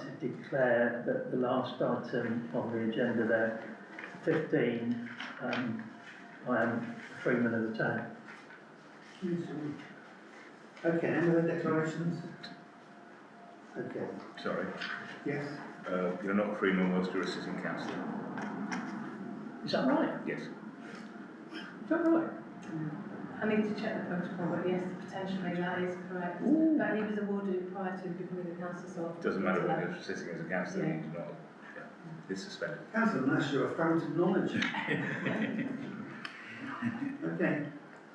to declare that the last item on the agenda there, 15, I am a freeman of the town. Okay, any other declarations? Okay. Sorry. Yes? You're not a freeman whilst you're a sitting councillor. Is that right? Yes. Is that right? I need to check the protocol, but yes, potentially that is correct. Ooh. But he was awarded prior to becoming the councillor, so Doesn't matter when you're sitting as a councillor, you do not. Yeah. It's suspended. Councillor Nash, you're a fountain of knowledge. Okay.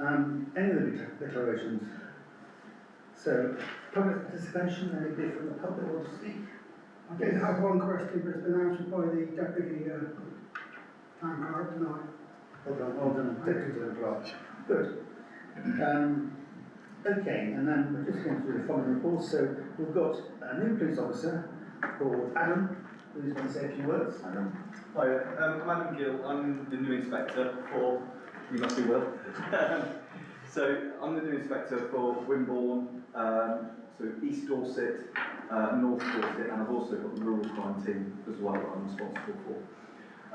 Any other declarations? So, public participation, anybody from the public want to speak? I did have one question, but it's been answered by the deputy town clerk tonight. Well done, Deputy Clerk. Good. Okay, and then we're just going through the following reports. So we've got a new police officer called Adam, who's going to say a few words. Adam. Hi, I'm Adam Gill. I'm the new inspector for, you must be Will. So I'm the new inspector for Wimborne, so East Dorset, North Dorset, and I've also got the rural crime team as well that I'm responsible for.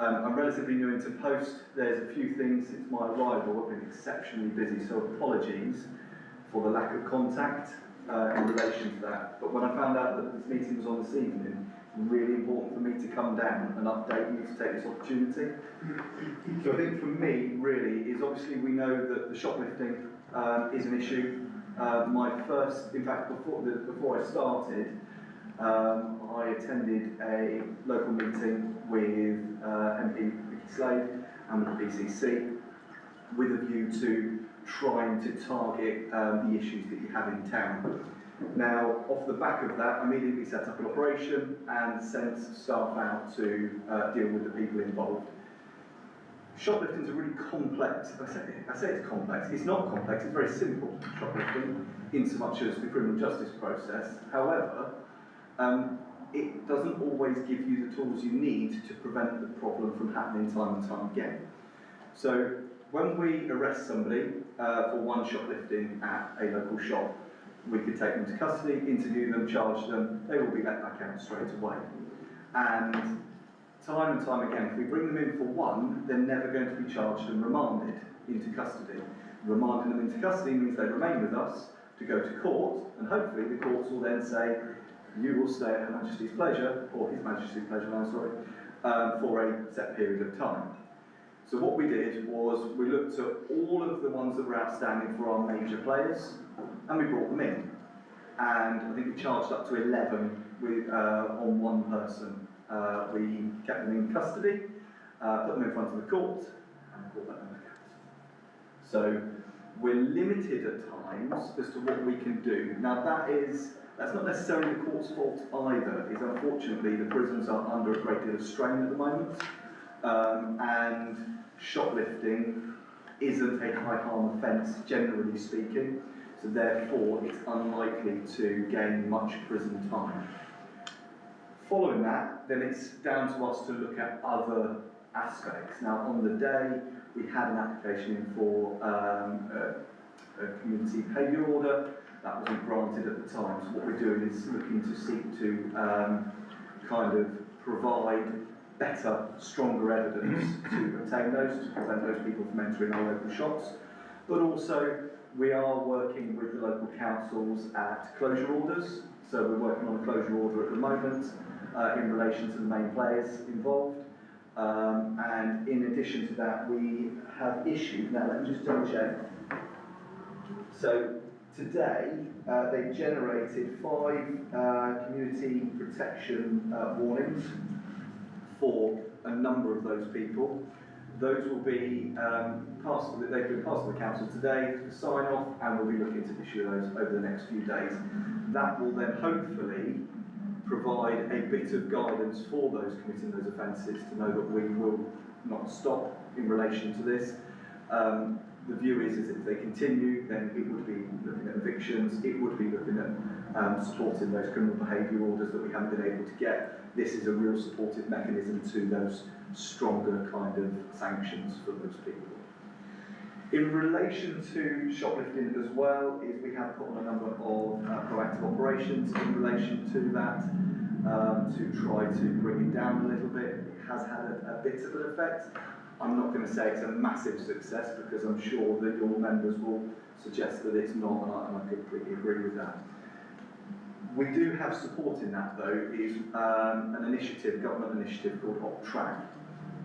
I'm relatively new into post. There's a few things since my arrival. I've been exceptionally busy, so apologies for the lack of contact in relation to that. But when I found out that this meeting was on this evening, it's really important for me to come down and update you to take this opportunity. So I think for me, really, is obviously we know that the shoplifting is an issue. In fact, before I started, I attended a local meeting with MP Vicky Slade and with the BCC with a view to trying to target the issues that you have in town. Now, off the back of that, I immediately set up an operation and sent staff out to deal with the people involved. Shoplifting is a really complex, I say it's complex, it's not complex, it's very simple, shoplifting, in so much as the criminal justice process. However, it doesn't always give you the tools you need to prevent the problem from happening time and time again. So when we arrest somebody for one shoplifting at a local shop, we could take them to custody, interview them, charge them, they will be let back out straight away. And time again, if we bring them in for one, they're never going to be charged and remanded into custody. Remanding them into custody means they remain with us to go to court, and hopefully the courts will then say, you will stay at Her Majesty's pleasure, or His Majesty's pleasure, I'm sorry, for a set period of time. So what we did was we looked at all of the ones that were outstanding for our major players, and we brought them in. And I think we charged up to 11 with, on one person. We kept them in custody, put them in front of the court, and brought them back out. So we're limited at times as to what we can do. Now that's not necessarily the court's fault either, is unfortunately the prisons are under a great deal of strain at the moment, and shoplifting isn't a high harm offence, generally speaking, so therefore it's unlikely to gain much prison time. Following that, then it's down to us to look at other aspects. Now, on the day, we had an application in for a community behaviour order. That wasn't granted at the time, so what we're doing is looking to seek to kind of provide better, stronger evidence to obtain those, to prevent those people from entering our local shops. But also, we are working with the local councils at closure orders. So we're working on a closure order at the moment in relation to the main players involved. And in addition to that, we have issued, now let me just double check. So today, they've generated 5 community protection warnings for a number of those people. Those will be they've been passed to the council today for sign off, and we'll be looking to issue those over the next few days. That will then hopefully provide a bit of guidance for those committing those offences to know that we will not stop in relation to this. The view is if they continue, then it would be looking at evictions, it would be looking at supporting those criminal behaviour orders that we haven't been able to get. This is a real supportive mechanism to those stronger kind of sanctions for those people. In relation to shoplifting as well, is we have put on a number of proactive operations in relation to that. to try to bring it down a little bit. It has had a bit of an effect. I'm not going to say it's a massive success because I'm sure that your members will suggest that it's not, and I completely agree with that. We do have support in that though, is an initiative, government initiative called OpTrack,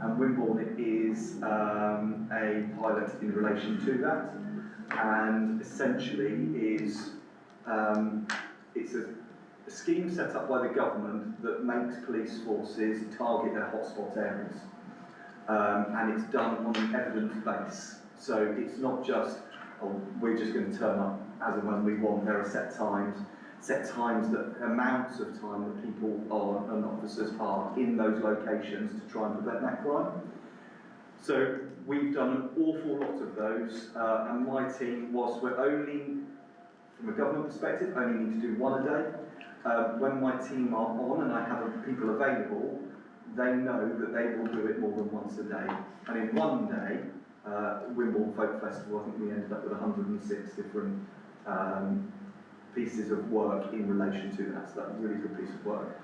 and Wimborne is a pilot in relation to that, and essentially is it's a scheme set up by the government that makes police forces target their hotspot areas, and it's done on an evidence base. So it's not just, oh, we're just going to turn up as and when we want. There are set times that amounts of time that people are, and officers are in those locations to try and prevent that crime. So we've done an awful lot of those, and my team, whilst we're only, from a government perspective, only need to do one a day, when my team are on and I have people available, they know that they will do it more than once a day. And in one day, Wimborne Folk Festival, I think we ended up with 106 different pieces of work in relation to that, so that's a really good piece of work.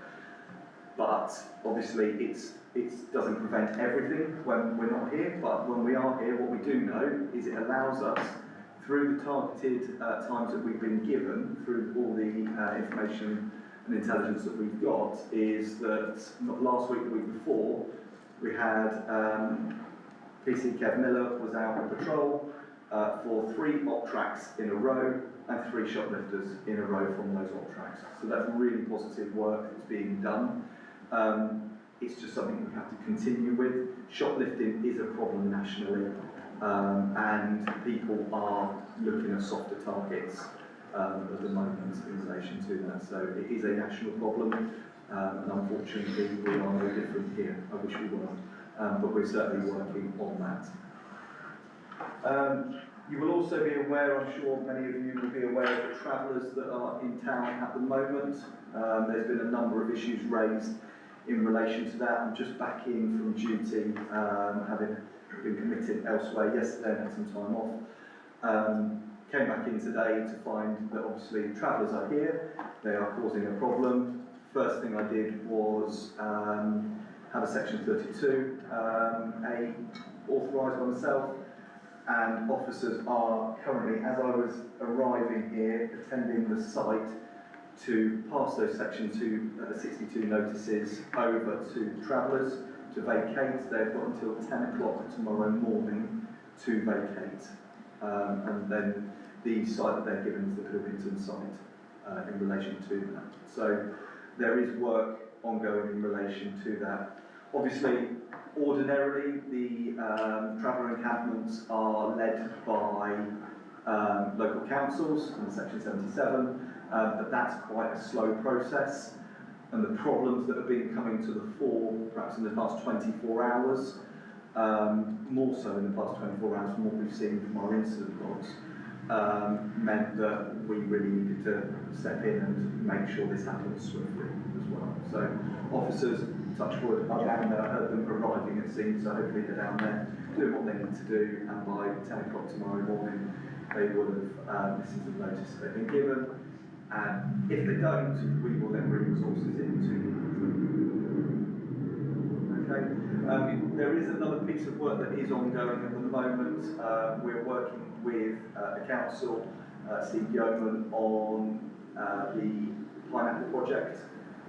But obviously it doesn't prevent everything when we're not here, but when we are here, what we do know is it allows us, through the targeted times that we've been given, through all the information and intelligence that we've got, is that not last week, the week before, we had PC Kev Miller was out on patrol for 3 OpTracks in a row, and 3 shoplifters in a row from those OpTracks. So that's really positive work that's being done. It's just something we have to continue with. Shoplifting is a problem nationally, and people are looking at softer targets at the moment in relation to that. So it is a national problem, and unfortunately we are no different here. I wish we were, but we're certainly working on that. You will also be aware, I'm sure many of you will be aware of the travellers that are in town at the moment. There's been a number of issues raised in relation to that. I'm just back in from duty, having been committed elsewhere yesterday and had some time off. Came back in today to find that obviously travellers are here, they are causing a problem. First thing I did was have a section 32 authorised by myself, and officers are currently, as I was arriving here, attending the site to pass those section 62 notices over to travellers to vacate. They've got until 10 o'clock tomorrow morning to vacate, and then the site that they're given is the Pilkington site in relation to that. So there is work ongoing in relation to that. Obviously, ordinarily, the traveller encampments are led by local councils in Section 77, but that's quite a slow process. And the problems that have been coming to the fore, perhaps in the past 24 hours, more so in the past 24 hours from what we've seen from our incident logs, meant that we really needed to step in and make sure this happened swiftly as well. So officers, touch wood, are down there. I heard them arriving at scene, so hopefully they're down there doing what they need to do, and by 10 o'clock tomorrow morning they would have listened to the notice they've been given, and if they don't, we will then bring resources into them. Okay. There is another piece of work that is ongoing at the moment. We're working with the council, Steve Yeoman, on the Pineapple project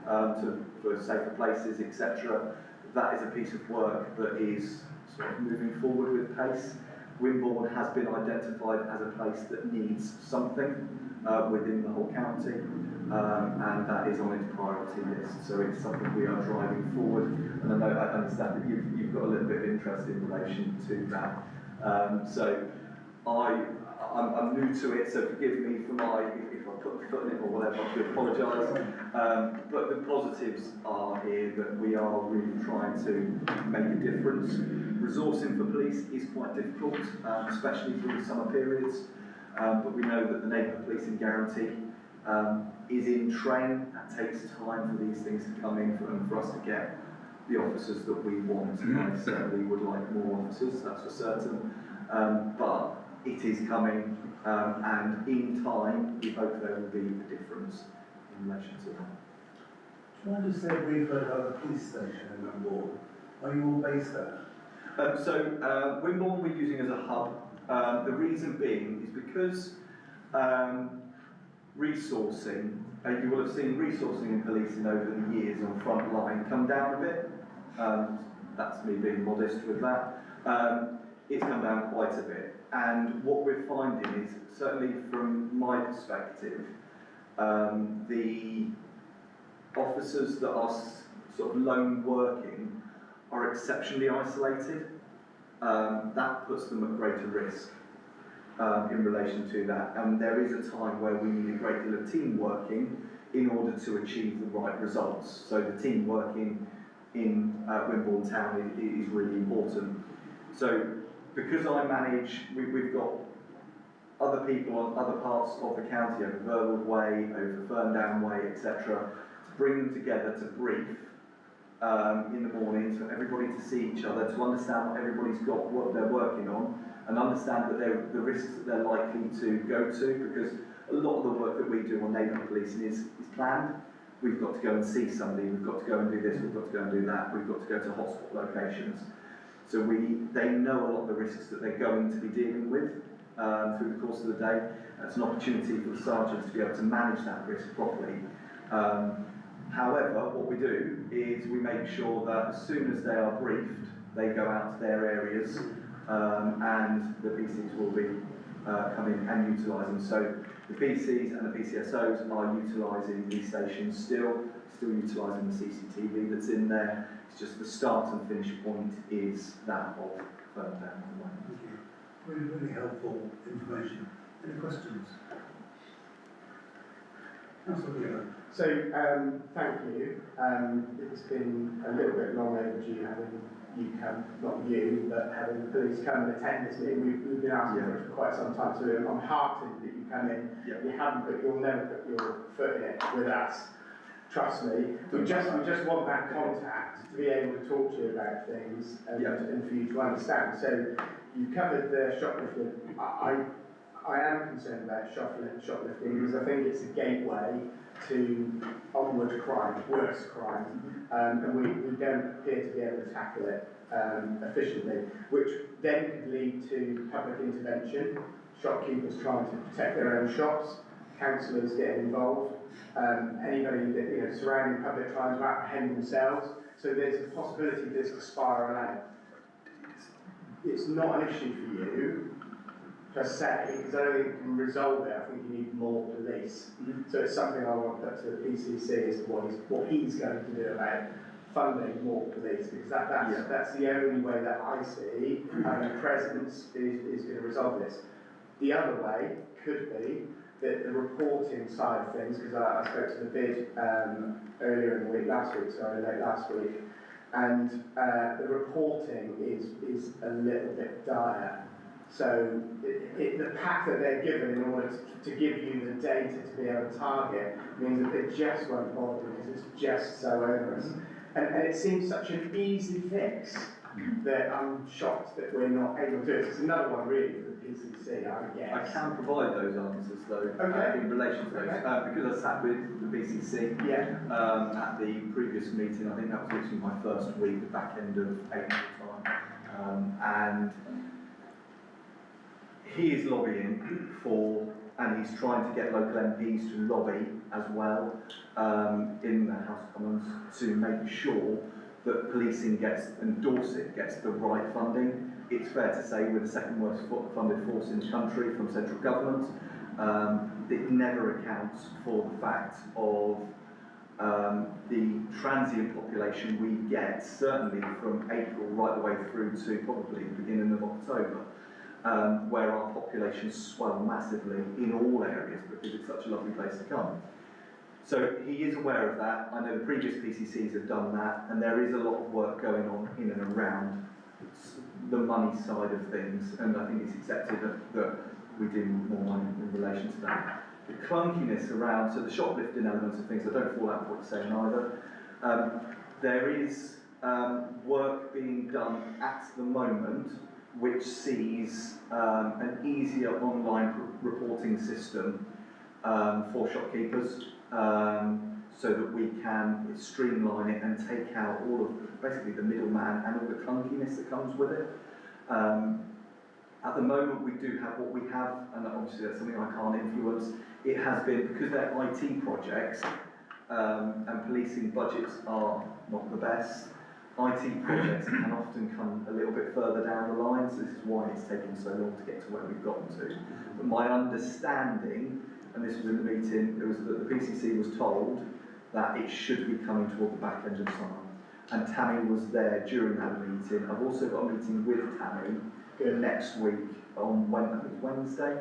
for safer places, etc. That is a piece of work that is sort of moving forward with pace. Wimborne has been identified as a place that needs something within the whole county, and that is on its priority list. So it's something we are driving forward, and I know, I understand that you've got a little bit of interest in relation to that. So I'm new to it, so forgive me for if I put my foot in it or whatever, I do apologise. But the positives are here that we are really trying to make a difference. Resourcing for police is quite difficult, especially through the summer periods, but we know that the neighbourhood policing guarantee is in train. That takes time for these things to come in and for us to get the officers that we want. And I certainly would like more officers, that's for certain. But it is coming, and in time, we hope there will be a difference in relation to that. Can I just say briefly about the police station in Wimborne? Are you all based there? Wimborne we're using as a hub. The reason being is because resourcing, you will have seen resourcing in policing over the years on front line come down a bit. That's me being modest with that. It's come down quite a bit. And what we're finding is, certainly from my perspective, the officers that are sort of lone working are exceptionally isolated. That puts them at greater risk in relation to that. And there is a time where we need a great deal of team working in order to achieve the right results. So the team working in Wimborne Town is really important. So because I manage, we've got other people on other parts of the county, over Verwood Way, over Ferndown Way, etc., to bring them together to brief in the mornings for everybody to see each other, to understand what everybody's got, what they're working on, and understand that the risks that they're likely to go to, because a lot of the work that we do on neighbourhood policing is planned. We've got to go and see somebody, we've got to go and do this, we've got to go and do that, we've got to go to hotspot locations. So they know a lot of the risks that they're going to be dealing with through the course of the day. It's an opportunity for the sergeants to be able to manage that risk properly. However, what we do is we make sure that as soon as they are briefed, they go out to their areas and the PCs will be coming and utilising. So the PCs and the PCSOs are utilising these stations still utilising the CCTV that's in there. It's just the start and finish point is that of Ferndown. Thank you. Really, really helpful information. Any questions? Councillor Wheeler. So, thank you. It's been a little bit long overdue having you come, not you, but having the police come and attend this meeting. We've been asking for it for quite some time, so I'm heartened that you come in. Yeah. You'll never put your foot in it with us. Trust me. We just want that contact to be able to talk to you about things and for you to understand. So, you covered the shoplifting. I am concerned about shoplifting because I think it's a gateway to onward crime, worse crime, and we don't appear to be able to tackle it efficiently, which then could lead to public intervention, shopkeepers trying to protect their own shops, councillors getting involved, anybody that surrounding public trying to apprehend themselves. So there's a possibility this could spiral out. It's not an issue for you per se, because I don't think you can resolve it. I think you need more police. So it's something I want to put to the PCC as to what he's going to do about funding more police, because that's the only way that I see having a presence is going to resolve this. The other way could be that the reporting side of things, because I spoke to the bid earlier in the week, late last week, and the reporting is a little bit dire. So the pack that they're given in order to give you the data to be able to target means that they just won't bother because it's just so onerous. And it seems such an easy fix that I'm shocked that we're not able to do it. It's another one really for the PCC, I guess. I can provide those answers though in relation to those because I sat with the PCC at the previous meeting. I think that was literally my first week, the back end of April time, and he is lobbying for, and he's trying to get local MPs to lobby as well in the House of Commons to make sure that policing and Dorset gets the right funding. It's fair to say we're the second worst funded force in the country from central government. It never accounts for the fact of the transient population we get, certainly from April right the way through to probably the beginning of October. Where our populations swell massively in all areas because it's such a lovely place to come. So he is aware of that. I know the previous PCCs have done that, and there is a lot of work going on in and around the money side of things, and I think it's accepted that we do more money in relation to that. The clunkiness around, so the shoplifting elements of things, I don't fall out of what you're saying either. There is work being done at the moment which sees an easier online reporting system for shopkeepers. so that we can streamline it and take out all of basically the middleman and all the clunkiness that comes with it. At the moment, we do have what we have, and obviously that's something I can't influence. It has been, because they're IT projects, and policing budgets are not the best, IT projects can often come a little bit further down the line, so this is why it's taken so long to get to where we've gotten to. But my understanding, and this was in the meeting, it was that the PCC was told that it should be coming toward the back end of summer. And Tammy was there during that meeting. I've also got a meeting with Tammy next week on Wednesday.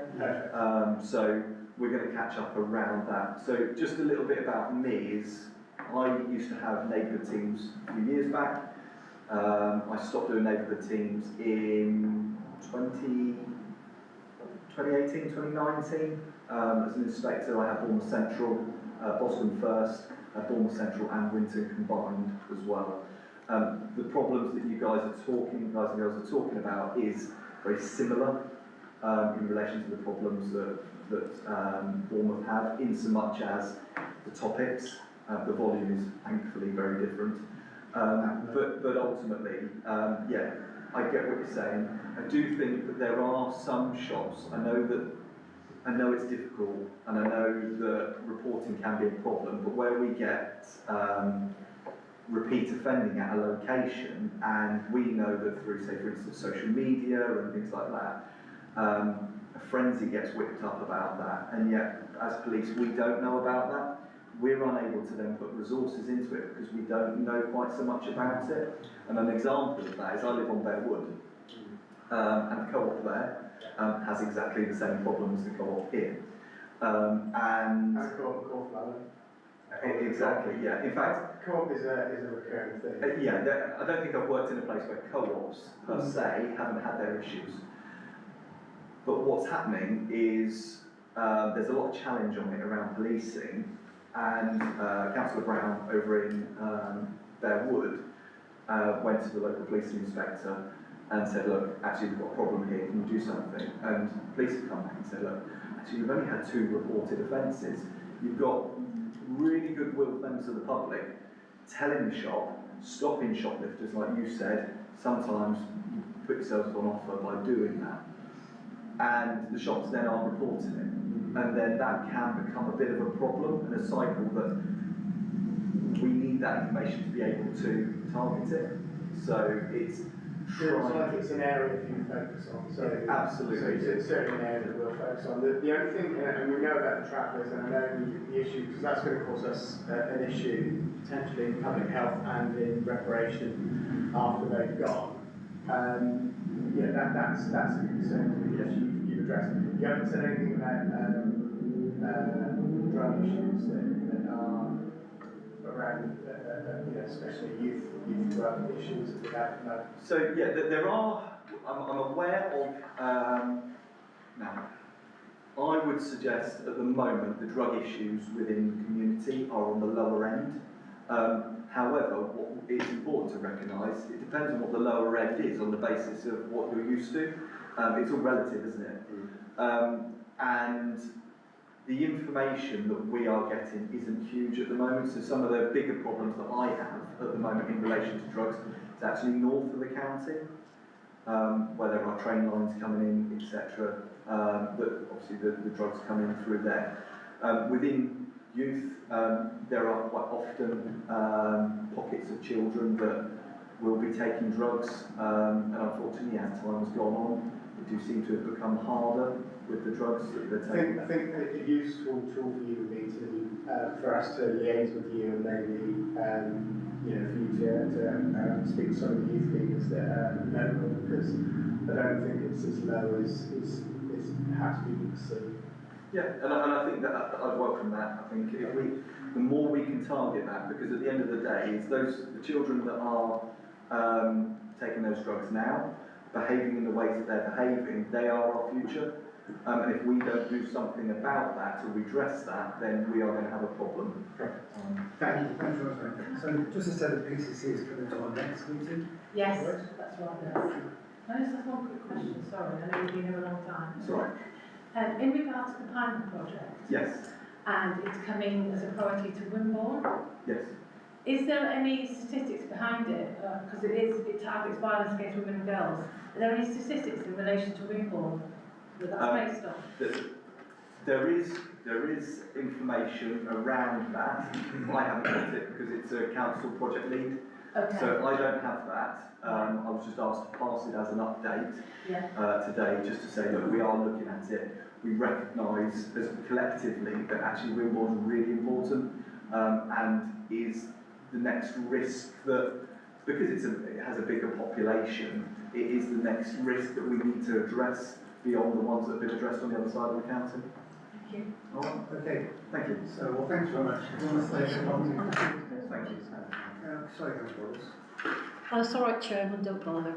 So we're going to catch up around that. So just a little bit about me is I used to have neighbourhood teams a few years back. I stopped doing neighbourhood teams in 2018, 2019. As an inspector, I had Bournemouth Central, Boston First, Bournemouth Central and Winton combined as well. The problems that you guys and girls are talking about is very similar in relation to the problems that Bournemouth have, in so much as the topics, the volume is thankfully very different. But ultimately, yeah, I get what you're saying. I do think that there are some shops, I know it's difficult, and I know that reporting can be a problem, but where we get repeat offending at a location, and we know that through, say, for instance, social media and things like that, a frenzy gets whipped up about that, and yet, as police, we don't know about that. We're unable to then put resources into it because we don't know quite so much about it. And an example of that is I live on Bear Wood, and the co-op there has exactly the same problem as the co-op here. And exactly, yeah. In fact, co-op is a recurring thing. Yeah, I don't think I've worked in a place where co-ops per se haven't had their issues. But what's happening is there's a lot of challenge on it around policing, and Councillor Brown over in Bear Wood went to the local policing inspector and said, look, actually we've got a problem here, can you do something? And police have come back and said, look, actually we've only had 2 reported offences. You've got really good-willed members of the public telling the shop, stopping shoplifters, like you said, sometimes you put yourselves on offer by doing that. And the shops then are reporting it. And then that can become a bit of a problem and a cycle that we need that information to be able to target it. So it's trying. It's an area for you to focus on. So absolutely. So it's certainly an area that we'll focus on. The only thing, and we know about the travellers, and I know the issue, because that's going to cause us an issue potentially in public health and in reparation after they've gone. Yeah, that's a concern that you've addressed. You haven't said anything about drug issues that are around, especially youth drug issues without no. So yeah, there are. I'm aware of. Now, I would suggest at the moment the drug issues within the community are on the lower end. However, what it's important to recognise, it depends on what the lower end is on the basis of what you're used to. It's all relative, isn't it? And the information that we are getting isn't huge at the moment, so some of the bigger problems that I have at the moment in relation to drugs is actually north of the county, where there are train lines coming in, etc. That obviously the drugs come in through there. Within youth, there are quite often pockets of children that will be taking drugs, and unfortunately as time has gone on, they do seem to have become harder with the drugs that they're taking. I think a useful tool for you would be to, for us to liaise with you and maybe, for you to speak to some of the youth leaders that are local, because I don't think it's as low as perhaps people can see. Yeah, and I think that I'd welcome that. I think if the more we can target that, because at the end of the day, it's the children that are taking those drugs now, behaving in the ways that they're behaving, they are our future. And if we don't do something about that to redress that, then we are going to have a problem. Thank you. Thanks very much. So just to say the PCC is coming to our next meeting. Yes, that's right. Can I just ask one quick question? Sorry, I know you've been here a long time. That's all right. In regards to the pilot project, Yes. and it's coming as a priority to Wimborne. Yes. Is there any statistics behind it? Because it targets violence against women and girls. Are there any statistics in relation to Wimborne that that's based on? There is information around that. I haven't got it because it's a council project lead. Okay. So I don't have that. I was just asked to pass it as an update today, just to say that we are looking at it. We recognise as collectively that actually Wimborne is really important and is the next risk that, because it has a bigger population, it is the next risk that we need to address beyond the ones that have been addressed on the other side of the county. Thank you. All right, okay. Thank you. So, well, thanks very much. Do you want to say something? Thank you. Sorry, Councillor Wallace. That's all right, Chairman, don't bother.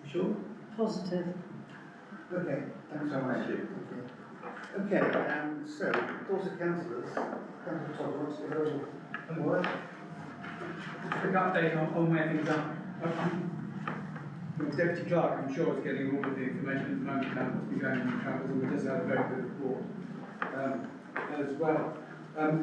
You sure? Positive. Okay, thanks very much. Thank you. Okay, so, Dorset councillors, Councillor Todd, what's the overall word? Quick update on where things are. The Deputy Clerk, I'm sure, is getting all of the information at the moment about what's been going on in travels, and we just had a very good report as well.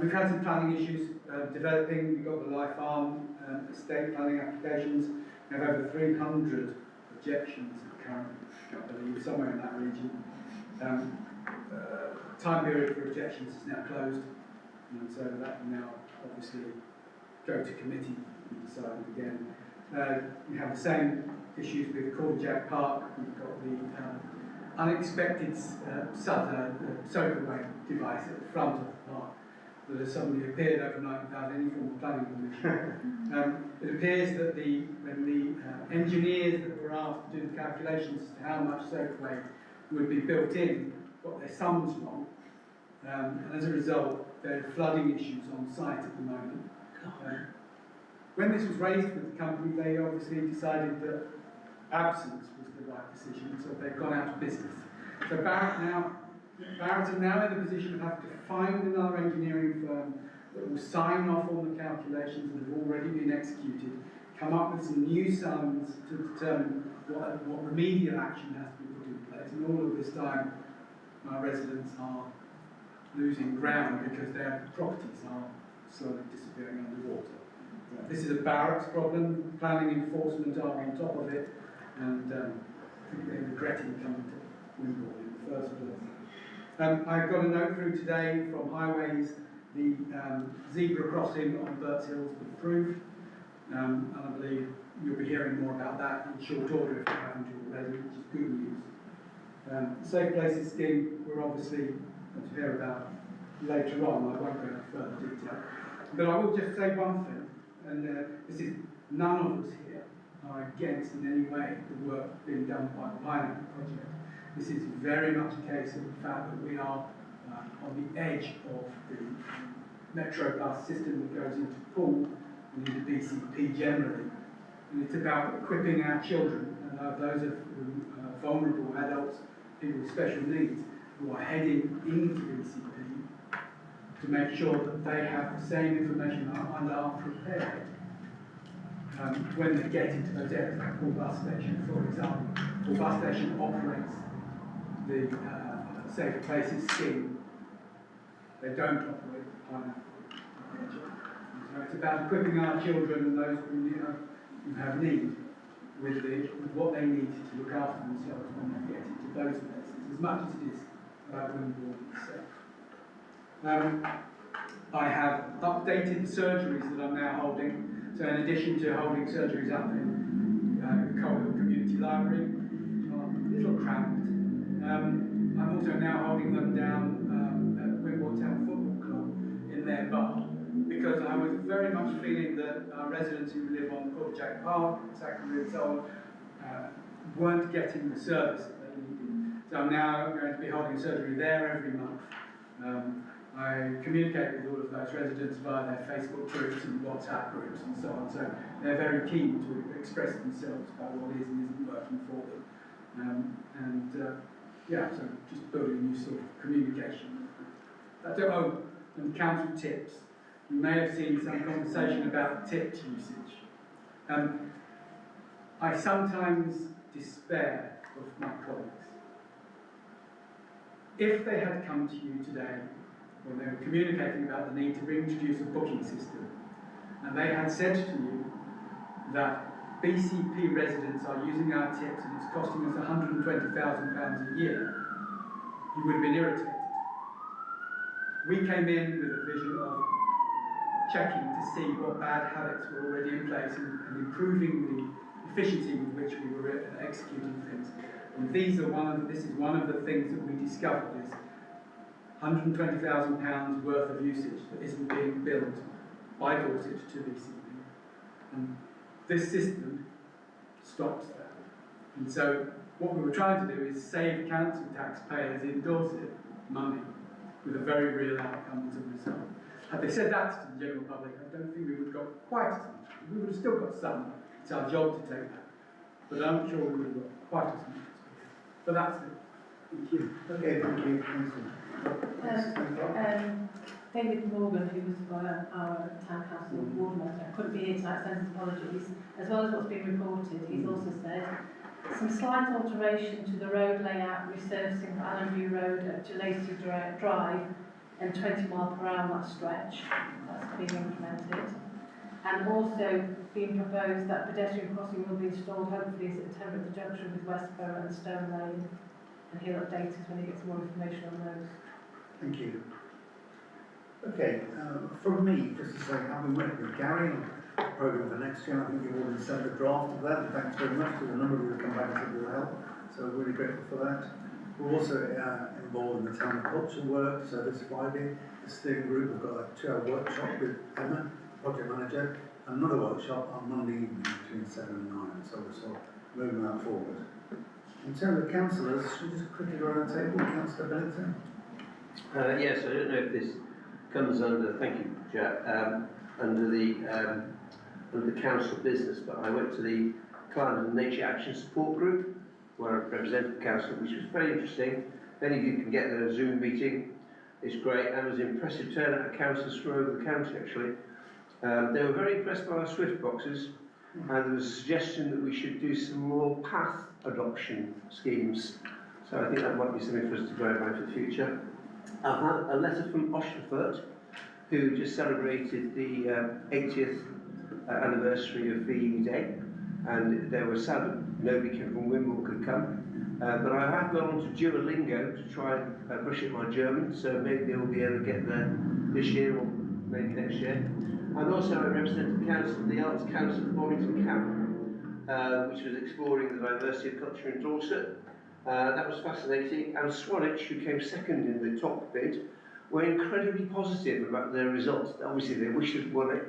We've had some planning issues developing. We've got the Life Farm estate planning applications. We have over 300 objections currently, I believe, somewhere in that region. Time period for objections is now closed, and so that will now obviously go to committee and decide again. We have the same issues with Calderjack Park. We've got the unexpected soakaway device at the front of the park that has suddenly appeared overnight without any form of planning permission. It appears that when the engineers that were asked to do the calculations as to how much soakaway would be built in got their sums wrong, and as a result there are flooding issues on site at the moment. When this was raised with the company, they obviously decided that absence was the right decision, so they've gone out of business. So Barratt are now in the position of having to find another engineering firm that will sign off on the calculations that have already been executed, come up with some new sums to determine what remedial action has to be put in place. And all of this time, our residents are losing ground because their properties are slowly disappearing underwater. This is a Barratt's problem. Planning enforcement are on top of it, and I think they're regretting coming to Wimborne in the first place. I've got a note through today from Highways. The zebra crossing on Burts Hill has been approved, and I believe you'll be hearing more about that in short order if you haven't already, which is good news. Safe Places scheme, we're obviously going to hear about later on. I won't go into further detail, but I will just say one thing. And this is, none of us here are against in any way the work being done by the Pineapple Project. This is very much a case of the fact that we are on the edge of the metro bus system that goes into Poole and into BCP generally. And it's about equipping our children and those of vulnerable adults, people with special needs, who are heading into BCP, to make sure that they have the same information and are prepared when they get into those areas, like Poole Bus Station, for example. Poole Bus Station operates the Safe Places scheme. They don't operate the Pineapple Project. So it's about equipping our children and those who have need with what they need to look after themselves when they get into those places, as much as it is about Wimborne itself. I have updated the surgeries that I'm now holding. So in addition to holding surgeries up in Coal Hill Community Library, which are a little cramped, I'm also now holding them down at Wimborne Town Football Club in their bar, because I was very much feeling that our residents who live on Calderjack Park, Sacramento and so on, weren't getting the service that they needed. So I'm now going to be holding surgery there every month. I communicate with all of those residents via their Facebook groups and WhatsApp groups and so on, so they're very keen to express themselves about what is and isn't working for them. Yeah, so just building a new sort of communication. And council tips. You may have seen some conversation about tips usage. I sometimes despair of my colleagues. if they had come to you today, when they were communicating about the need to reintroduce a booking system, and they had said to you that BCP residents are using our tips and it's costing us £120,000 a year, you would have been irritated. We came in with a vision of checking to see what bad habits were already in place and improving the efficiency with which we were executing things. And this is one of the things that we discovered is £120,000 worth of usage that isn't being billed by Dorset to BCP. And this system stops that. And so what we were trying to do is save council taxpayers in Dorset money with a very real outcome as a result. Had they said that to the general public, I don't think we would have got quite as much. We would have still got some. It's our job to take that. But I'm sure we would have got quite as much. But that's it. Thank you. Okay, thank you, Councillor. David Morgan, who was our town council ward manager, couldn't be here tonight, sends his apologies. As well as what's been reported, he's also said some slight alteration to the road layout, resurfacing for Allen View Road at Gillespie Drive and 20 mile per hour that stretch. That's being implemented. And also being proposed that pedestrian crossing will be installed hopefully at the junction with Westborough and Stone Lane. And he'll update us when he gets more information on those. Thank you. Okay, from me, just to say, I've been working with Gary on the programme for next year. I think you've already sent the draft of that, and thanks very much. There's a number of you who come back and said will help, so we're really grateful for that. We're also involved in the town culture work, so this Friday, the steering group have got a 2-hour workshop with Emma, project manager, and another workshop on Monday evening between 7 and 9, so we're sort of moving that forward. In terms of councillors, should we just quickly go around the table? Councillor Bennington? Yes, I don't know if this comes under, thank you, Jack, under the council business, but I went to the Climate and Nature Action Support Group, where I represented the council, which was very interesting. If any of you can get there, a Zoom meeting, it's great, and it was an impressive turnout of councillors from over the county, actually. They were very impressed by our Swift boxes, and there was a suggestion that we should do some more path adoption schemes. So I think that might be something for us to bear in mind for the future. I've had a letter from Osherford, who just celebrated the 80th anniversary of VE Day, and they were sad that nobody from Wimble could come. But I have gone on to Duolingo to try and brush up my German, so maybe they'll be able to get there this year or maybe next year. And also I represent the Arts Council of Bollington Camp, which was exploring the diversity of culture in Dorset. That was fascinating, and Swanage, who came second in the top bid, were incredibly positive about their results. Obviously they wished they'd won it,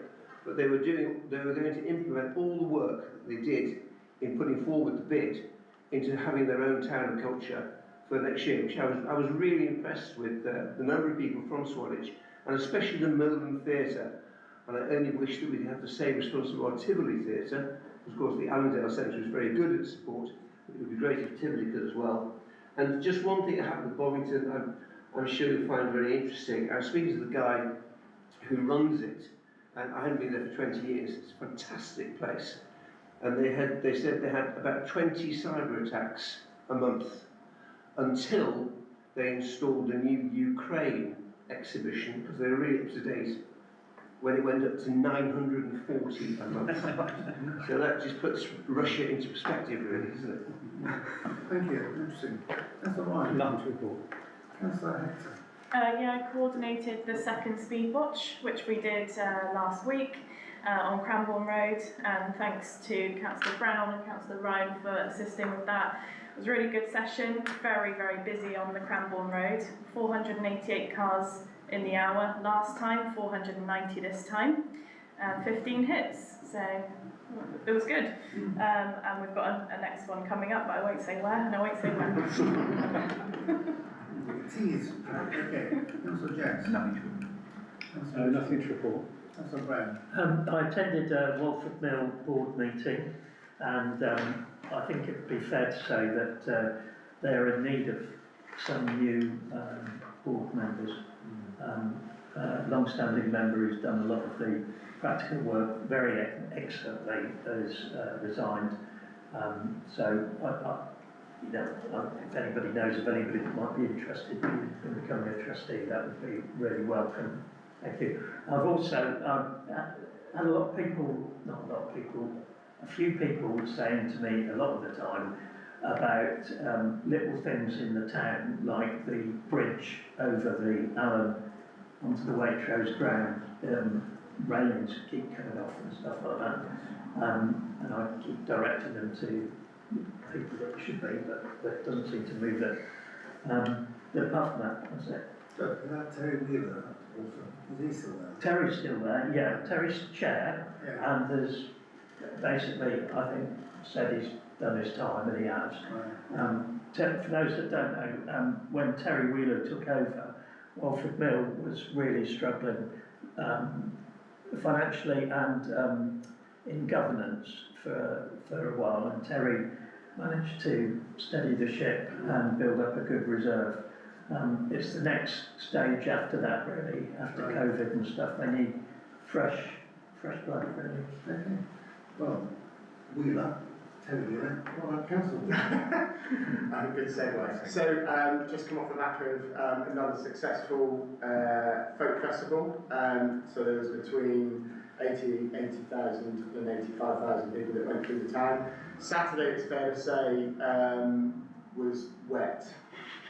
but they were going to implement all the work that they did in putting forward the bid into having their own town of culture for next year, which I was really impressed with the number of people from Swanage, and especially the Merlin Theatre. And I only wish that we had the same response to our Tivoli Theatre. Of course, the Allendale Centre is very good at support. It would be great if Tivoli could as well. And just one thing that happened with Bovington, I'm sure you'll find very interesting. I was speaking to the guy who runs it, and I hadn't been there for 20 years. It's a fantastic place. And they said they had about 20 cyber attacks a month until they installed a new Ukraine exhibition, because they were really up to date, when it went up to 940 a month. So that just puts Russia into perspective, really, doesn't it? Thank you, interesting. That's all right. Nothing to report. Councillor Hector. Yeah, I coordinated the second speed watch, which we did last week on Cranbourne Road, and thanks to Councillor Brown and Councillor Ryan for assisting with that. It was a really good session, very, very busy on the Cranbourne Road, 488 cars in the hour last time, 490 this time, and 15 hits, so it was good. And we've got a next one coming up, but I won't say where, and I won't say when. Tease. Okay. Councillor Jackson. Nothing to report. Councillor Brown. I attended a Walford Mill board meeting, and I think it would be fair to say that they're in need of some new board members. Long-standing member who's done a lot of the practical work very excellently has resigned. So you know, if anybody knows of anybody that might be interested in becoming a trustee, that would be really welcome. Thank you. I've also had a lot of people, not a lot of people, a few people saying to me a lot of the time about little things in the town, like the bridge over the Allen onto the Waitrose ground, railings keep coming off and stuff like that. And I keep directing them to people that it should be, but that doesn't seem to move it. The puff mat, that's it. So, that Terry Wheeler, is he still there? Terry's still there, yeah, Terry's chair, Yeah. and there's basically, I think, said he's done his time, and he has. Right. For those that don't know, when Terry Wheeler took over, Walford Mill was really struggling financially and in governance for a while, and Terry managed to steady the ship and build up a good reserve. It's the next stage after that, really, after Right. COVID and stuff. They need fresh blood, really. Okay. Well, Wheeler, Terry Wheeler, what about council? Good segue. So, just come off the back of another successful folk festival. So there was between 80,000 and 85,000 people that went through the town. Saturday, it's fair to say, was wet.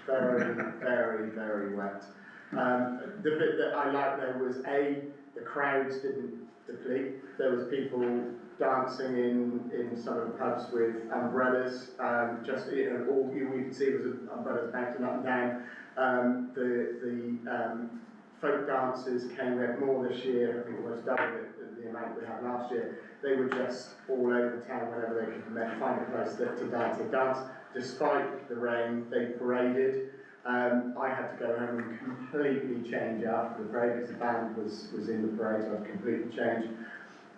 Very, very, very wet. The bit that I liked there was the crowds didn't deplete. There was people dancing in some of the pubs with umbrellas. Just, you know, all we could see was umbrellas bouncing up and down. The folk dancers came out more this year. I think almost double the amount we had last year. They were just all over town whenever they could find a place to dance. They danced despite the rain. They paraded. I had to go home and completely change after the parade because the band was in the parade, so I had to completely change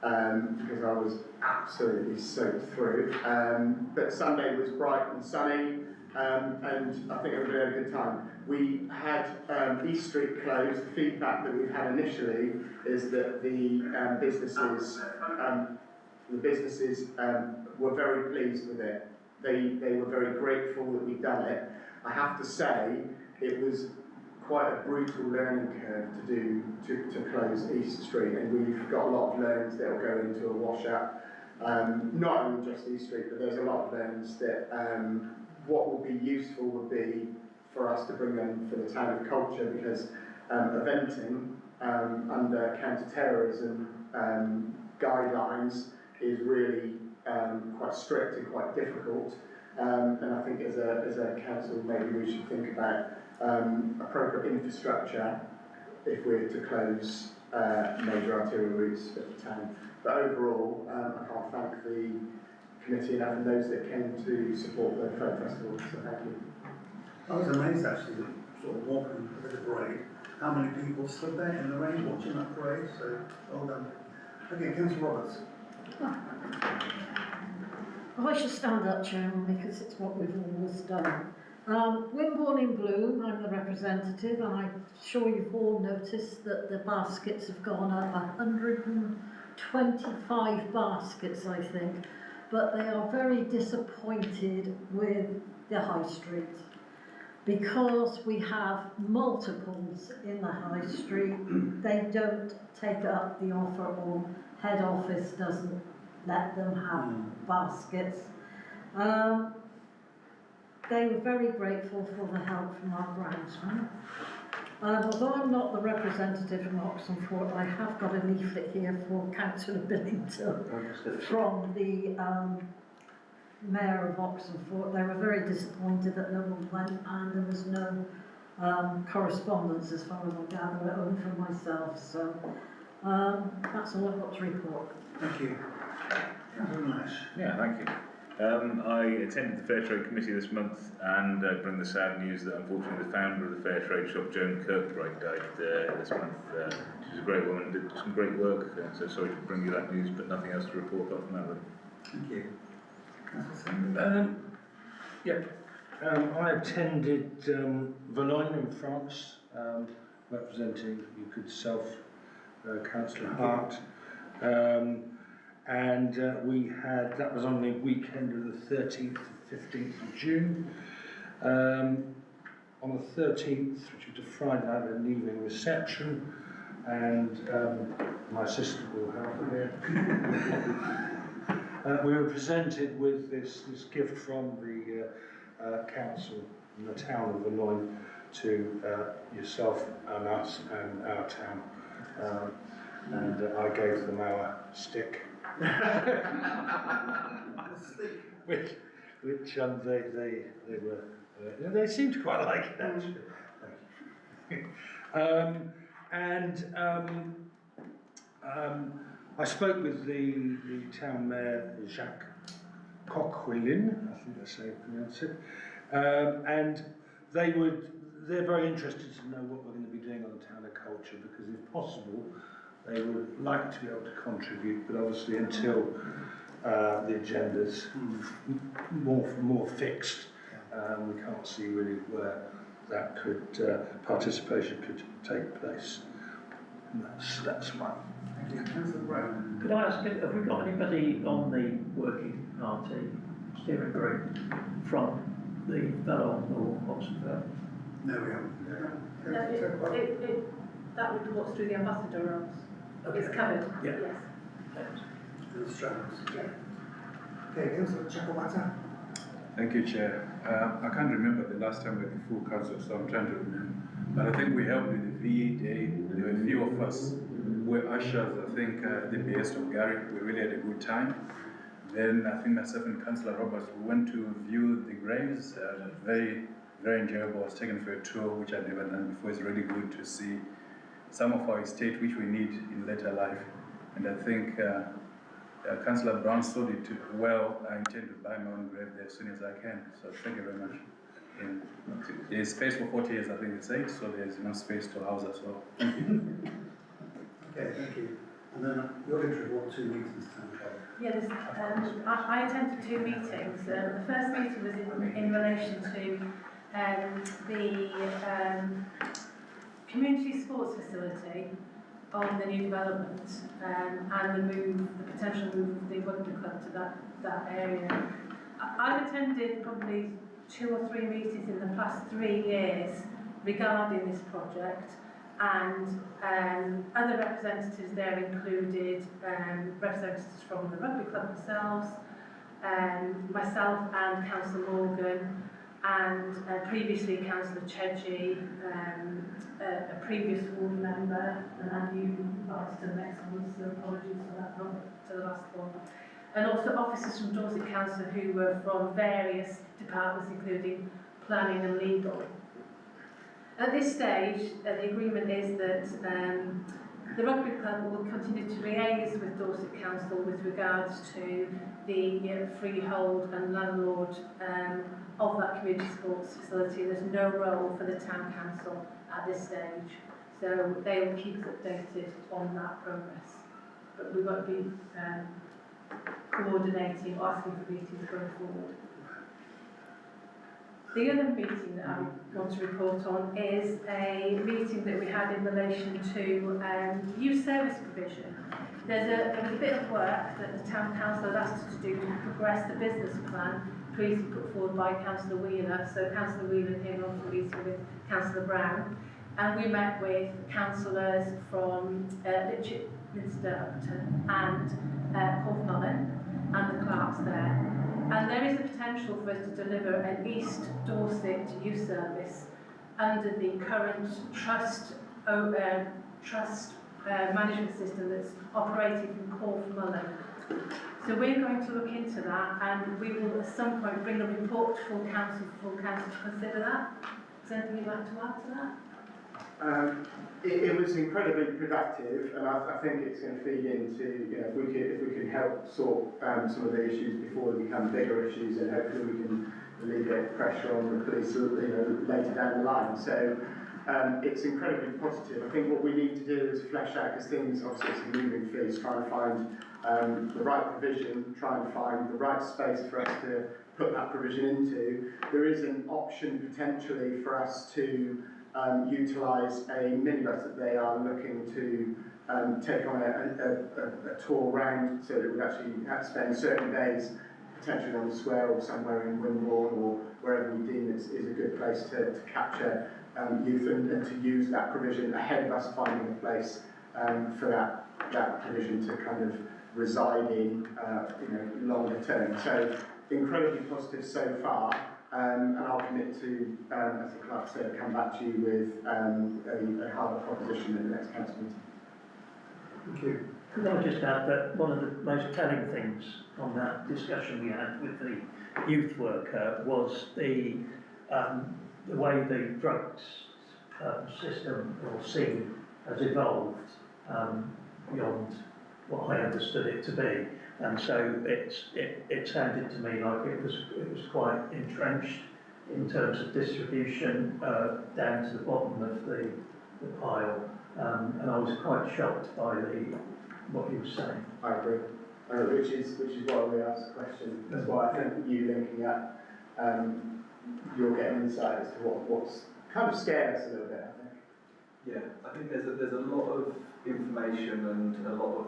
because I was absolutely soaked through. But Sunday was bright and sunny, and I think everybody had a good time. We had East Street closed. The feedback that we've had initially is that the businesses were very pleased with it. They were very grateful that we'd done it. I have to say, it was quite a brutal learning curve to close East Street, and we've got a lot of learnings that will go into a wash-up. Not only just East Street, but there's a lot of learnings that what will be useful would be for us to bring them for the town of culture, because eventing under counter-terrorism guidelines is really quite strict and quite difficult. And I think as a council, maybe we should think about appropriate infrastructure if we're to close major arterial routes for the town. But overall, I can't thank the committee enough and those that came to support the folk festival, so thank you. I was amazed actually, sort of walking with the parade, how many people stood there in the rain watching that parade, so well done. Okay, Councillor Roberts. I should stand up, Chairman, because it's what we've always done. Wimborne in Bloom, I'm the representative, and I'm sure you've all noticed that the baskets have gone up 125 baskets, I think, but they are very disappointed with the High Street because we have multiples in the High Street. They don't take up the offer, or head office doesn't let them have baskets. They were very grateful for the help from our groundsman. Although I'm not the representative from Oxenford, I have got a leaflet here for Councillor Billington from the Mayor of Oxenford. They were very disappointed that no one went, and there was no correspondence, as far as I gather, at home for myself. So that's all I've got to report. Thank you. Councillor Nash. Yeah, thank you. I attended the Fair Trade Committee this month and bring the sad news that unfortunately the founder of the Fair Trade shop, Joan Kirkbride, died this month. She was a great woman, did some great work, so sorry to bring you that news, but nothing else to report apart from that one. Thank you. Councillor Sanders. I attended Valognes in France, representing, you could self, Councillor Hart, and that was on the weekend of the 13th to 15th of June. On the 13th, which was a Friday, I had an evening reception, and my assistant will help here. We were presented with this gift from the council in the town of Valogne to yourself and us and our town, and I gave them our stick, which they seemed to quite like it actually. I spoke with the town mayor, Jacques Coquelin, I think that's how you pronounce it, and they're very interested to know what we're going to be doing on the town of culture, because if possible, they would like to be able to contribute, but obviously until the agenda's more fixed, we can't see really where that participation could take place. And that's one. Could I ask, have we got anybody on the working party steering group from the Valogne or Oxford? No, we haven't. That reports through the ambassador roles. Okay. It's covered, Yeah. yes. Thanks. The Straddles. Yeah. Okay, Councillor Chakwata. Thank you, Chair. I can't remember the last time we had the full council, so I'm trying to remember. But I think we helped with the V8 Day. There were a few of us who were ushers, I think, at the behest of Gary. We really had a good time. Then I think myself and Councillor Roberts, we went to view the graves. Very, very enjoyable. I was taken for a tour, which I'd never done before. It's really good to see some of our estate, which we need in later life. And I think Councillor Brown sold it well. I intend to buy my own grave there as soon as I can. So thank you very much. And there's space for 40 years, I think they said, so there's enough space to house us all. Thank you. Okay, thank you. And then your entry, what 2 meetings town hall? Yeah, I attended 2 meetings. The first meeting was in relation to the community sports facility on the new development and the potential move of the rugby club to that area. I've attended probably 2 or 3 meetings in the past 3 years regarding this project, and other representatives there included representatives from the rugby club themselves, myself and Councillor Morgan, and previously Councillor Chedji, a previous ward member, and you invited to the next one, so apologies for that, not to the last one. And also officers from Dorset Council who were from various departments, including planning and legal. At this stage, the agreement is that the rugby club will continue to liaise with Dorset Council with regards to the freehold and landlord of that community sports facility. There's no role for the town council at this stage, so they will keep us updated on that progress. But we won't be coordinating or asking for meetings going forward. The other meeting that I want to report on is a meeting that we had in relation to youth service provision. There was a bit of work that the Town Council had asked us to do to progress the business plan previously put forward by Councillor Wheeler. So Councillor Wheeler came on to a meeting with Councillor Brown, and we met with councillors from Litchfield Upton and Porthmullen and the clerks there. And there is a potential for us to deliver an East Dorset youth service under the current trust management system that's operating from Porthmullen. So we're going to look into that, and we will at some point bring a report to full council to consider that. Is there anything you'd like to add to that? It was incredibly productive, and I think it's going to feed into, if we can help sort some of the issues before they become bigger issues, and hopefully we can alleviate pressure on the police, later down the line. So it's incredibly positive. I think what we need to do is flesh out, because things, obviously it's a moving feast, try and find the right provision, try and find the right space for us to put that provision into. There is an option potentially for us to utilise a minibus that they are looking to take on a tour round, so it would actually have to spend certain days potentially on the square or somewhere in Wimborne or wherever we deem is a good place to capture youth and to use that provision ahead of us finding a place for that provision to kind of reside in, longer term. So incredibly positive so far, and I'll commit to, as the clerk said, come back to you with a harder proposition in the next council meeting. Thank you. Could I just add that one of the most telling things on that discussion we had with the youth worker was the way the drugs system or scene has evolved beyond what I understood it to be, and so it sounded to me like it was quite entrenched in terms of distribution down to the bottom of the pile, and I was quite shocked by what you were saying. I agree. Which is why we asked the question. That's why I think you linking up, you're getting insight as to what's kind of scared us a little bit, I think. Yeah, I think there's a lot of information and a lot of,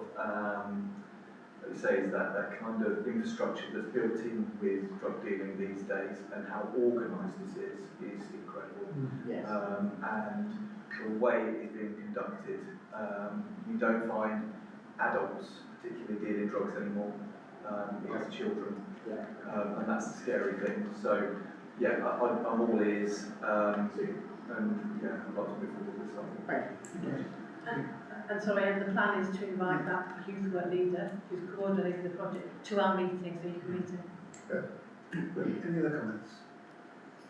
let me say, is that kind of infrastructure that's built in with drug dealing these days, and how organised this is incredible. Yes. And the way it is being conducted, you don't find adults particularly dealing drugs anymore. It's children, and that's the scary thing. So, yeah, I'm all ears, and yeah, I'd like to move forward with something. Thank you. And sorry, and the plan is to invite that youth work leader who's coordinating the project to our meeting, so you can meet him. Any other comments?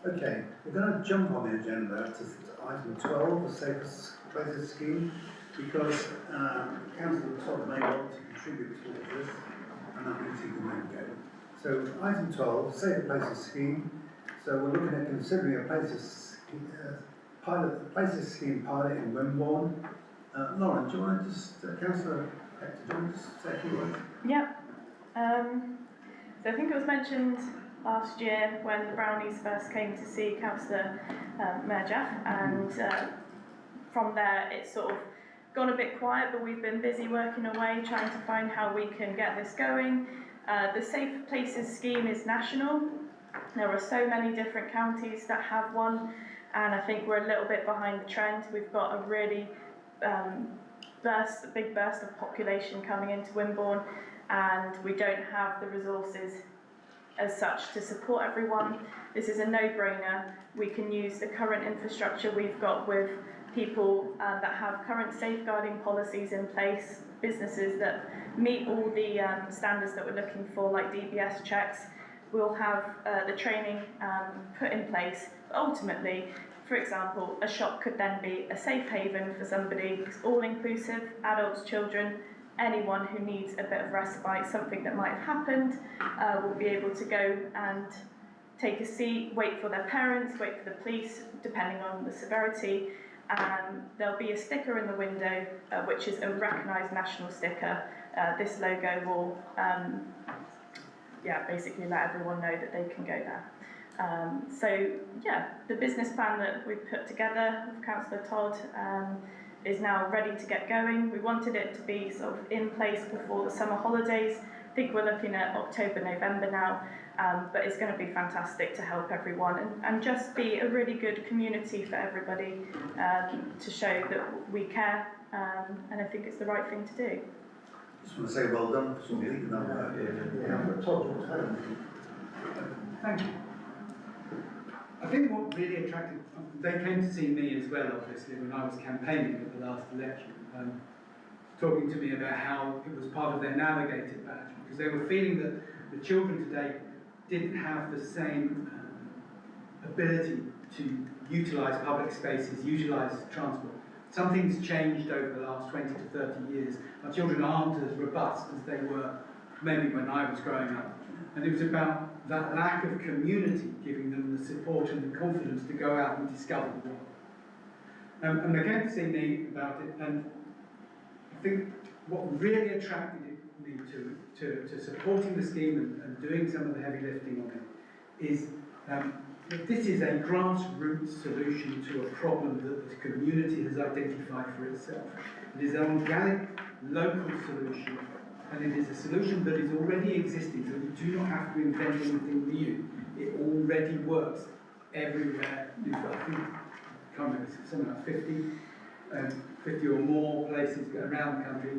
Okay, we're going to jump on the agenda to item 12, the Safer Places Scheme, because Councillor Todd may want to contribute towards this, and that meeting will then go. So, item 12, Safer Places Scheme. So we're looking at considering a places scheme pilot in Wimborne. Lauren, do you want to just, Councillor Hector, do you want to just say a few words? Yep. So I think it was mentioned last year when the Brownies first came to see Councillor Mayor Jeff, and from there it's sort of gone a bit quiet, but we've been busy working away trying to find how we can get this going. The Safe Places scheme is national. There are so many different counties that have one, and I think we're a little bit behind the trend. We've got a really big burst of population coming into Wimborne, and we don't have the resources as such to support everyone. This is a no-brainer. We can use the current infrastructure we've got with people that have current safeguarding policies in place, businesses that meet all the standards that we're looking for, like DBS checks. We'll have the training put in place. But ultimately, for example, a shop could then be a safe haven for somebody. It's all-inclusive, adults, children, anyone who needs a bit of respite, something that might have happened, will be able to go and take a seat, wait for their parents, wait for the police, depending on the severity. There'll be a sticker in the window, which is a recognised national sticker. This logo will basically let everyone know that they can go there. So yeah, the business plan that we've put together with Councillor Todd is now ready to get going. We wanted it to be sort of in place before the summer holidays. I think we're looking at October, November now, but it's going to be fantastic to help everyone and just be a really good community for everybody, to show that we care, and I think it's the right thing to do. Just want to say well done for completing that work. Thank you. I think what really attracted, they came to see me as well, obviously, when I was campaigning at the last election, talking to me about how it was part of their navigated badge, because they were feeling that the children today didn't have the same ability to utilise public spaces, utilise transport. Something's changed over the last 20 to 30 years. Our children aren't as robust as they were maybe when I was growing up. And it was about that lack of community giving them the support and the confidence to go out and discover the world. And they came to see me about it, and I think what really attracted me to supporting the scheme and doing some of the heavy lifting on it is that this is a grassroots solution to a problem that the community has identified for itself. It is an organic, local solution, and it is a solution that is already existing, so you do not have to invent anything new. It already works everywhere. You've got, I think, I can't remember, something like 50 or more places around the country,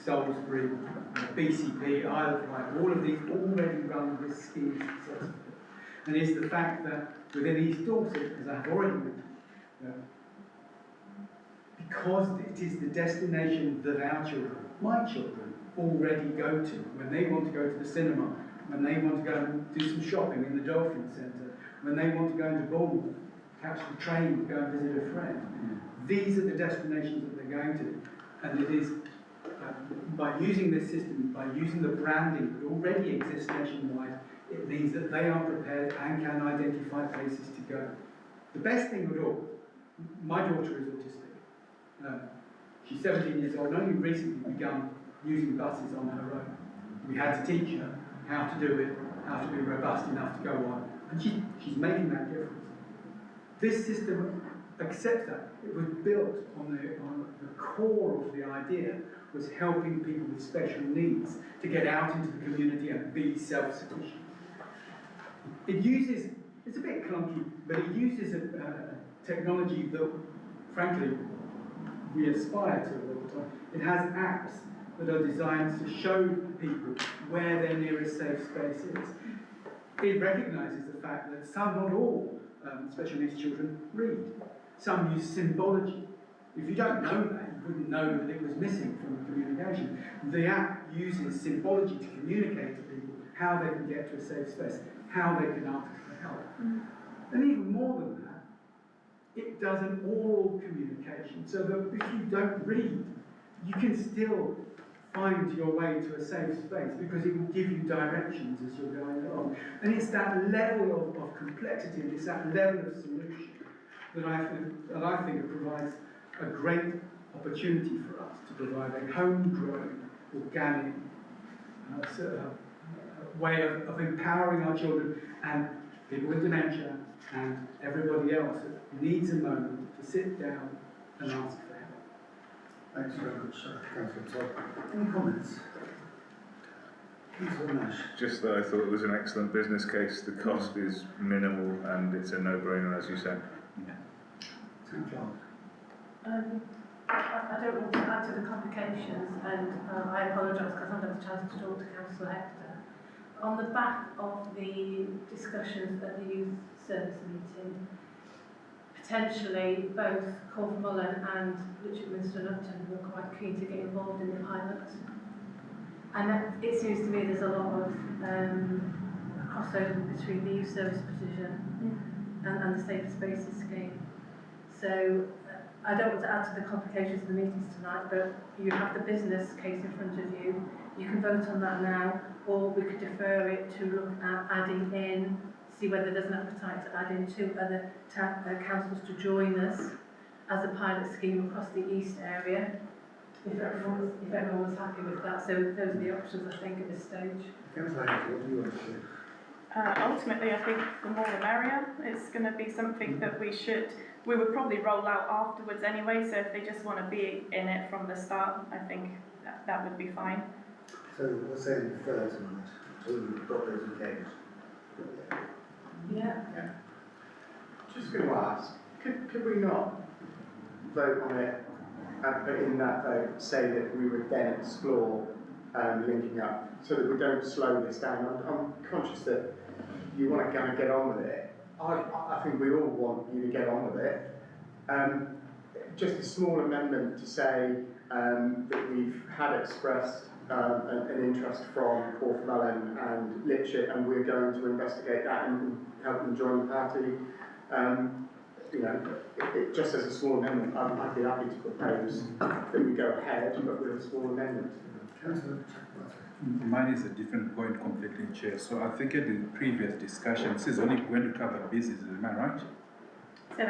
Salisbury, BCP, Isle of Wight, all of these already run this scheme successfully. And it's the fact that within East Dorset, as I have already mentioned, because it is the destination that our children, my children, already go to when they want to go to the cinema, when they want to go and do some shopping in the Dolphin Centre, when they want to go into Bournemouth, catch the train to go and visit a friend. These are the destinations that they're going to. And it is by using this system, by using the branding that already exists nationwide, it means that they are prepared and can identify places to go. The best thing of all, my daughter is autistic. She's 17 years old, and only recently begun using buses on her own. We had to teach her how to do it, how to be robust enough to go on, and she's making that difference. This system accepts that. It was built on the core of the idea was helping people with special needs to get out into the community and be self-sufficient. It uses, it's a bit clunky, but it uses a technology that, frankly, we aspire to all the time. It has apps that are designed to show people where their nearest safe space is. It recognises the fact that some, not all, special needs children read. Some use symbology. If you don't know that, you wouldn't know that it was missing from the communication. The app uses symbology to communicate to people how they can get to a safe space, how they can ask for help. And even more than that, it does an oral communication, so that if you don't read, you can still find your way to a safe space because it will give you directions as you're going along. And it's that level of complexity, and it's that level of solution that I think it provides a great opportunity for us to provide a homegrown, organic way of empowering our children and people with dementia and everybody else that needs a moment to sit down and ask for help. Thanks very much, Councillor Todd. Any comments? Councillor Nash. Just that I thought it was an excellent business case. The cost is minimal and it's a no-brainer, as you said. Tim Clark. I don't want to add to the complications, and I apologise because I haven't had a chance to talk to Councillor Hector. On the back of the discussions at the youth service meeting, potentially both Cornwall and Richard Minster and Upton were quite keen to get involved in the pilot. And it seems to me there's a lot of crossover between the youth service provision and the Safer Spaces scheme. So I don't want to add to the complications of the meetings tonight, but you have the business case in front of you. You can vote on that now, or we could defer it to look at adding in, see whether there's an appetite to add in two other councils to join us as a pilot scheme across the east area, if everyone was happy with that. So those are the options, I think, at this stage. Councillor Hector, what do you want to say? Ultimately, I think the more the merrier. It's going to be something that we would probably roll out afterwards anyway, so if they just want to be in it from the start, I think that would be fine. So we're saying defer tonight, so we've got those engaged. Yeah. Just going to ask, could we not vote on it and put in that vote say that we would then explore linking up so that we don't slow this down? I'm conscious that you want to kind of get on with it. I think we all want you to get on with it. Just a small amendment to say that we've had expressed an interest from Porthmelon and Litchett, and we're going to investigate that and help them join the party. You know, just as a small amendment, I'd be happy to propose that we go ahead, but with a small amendment. Mine is a different point completely, Chair. So I think at the previous discussion, this is only going to cover businesses, am I right?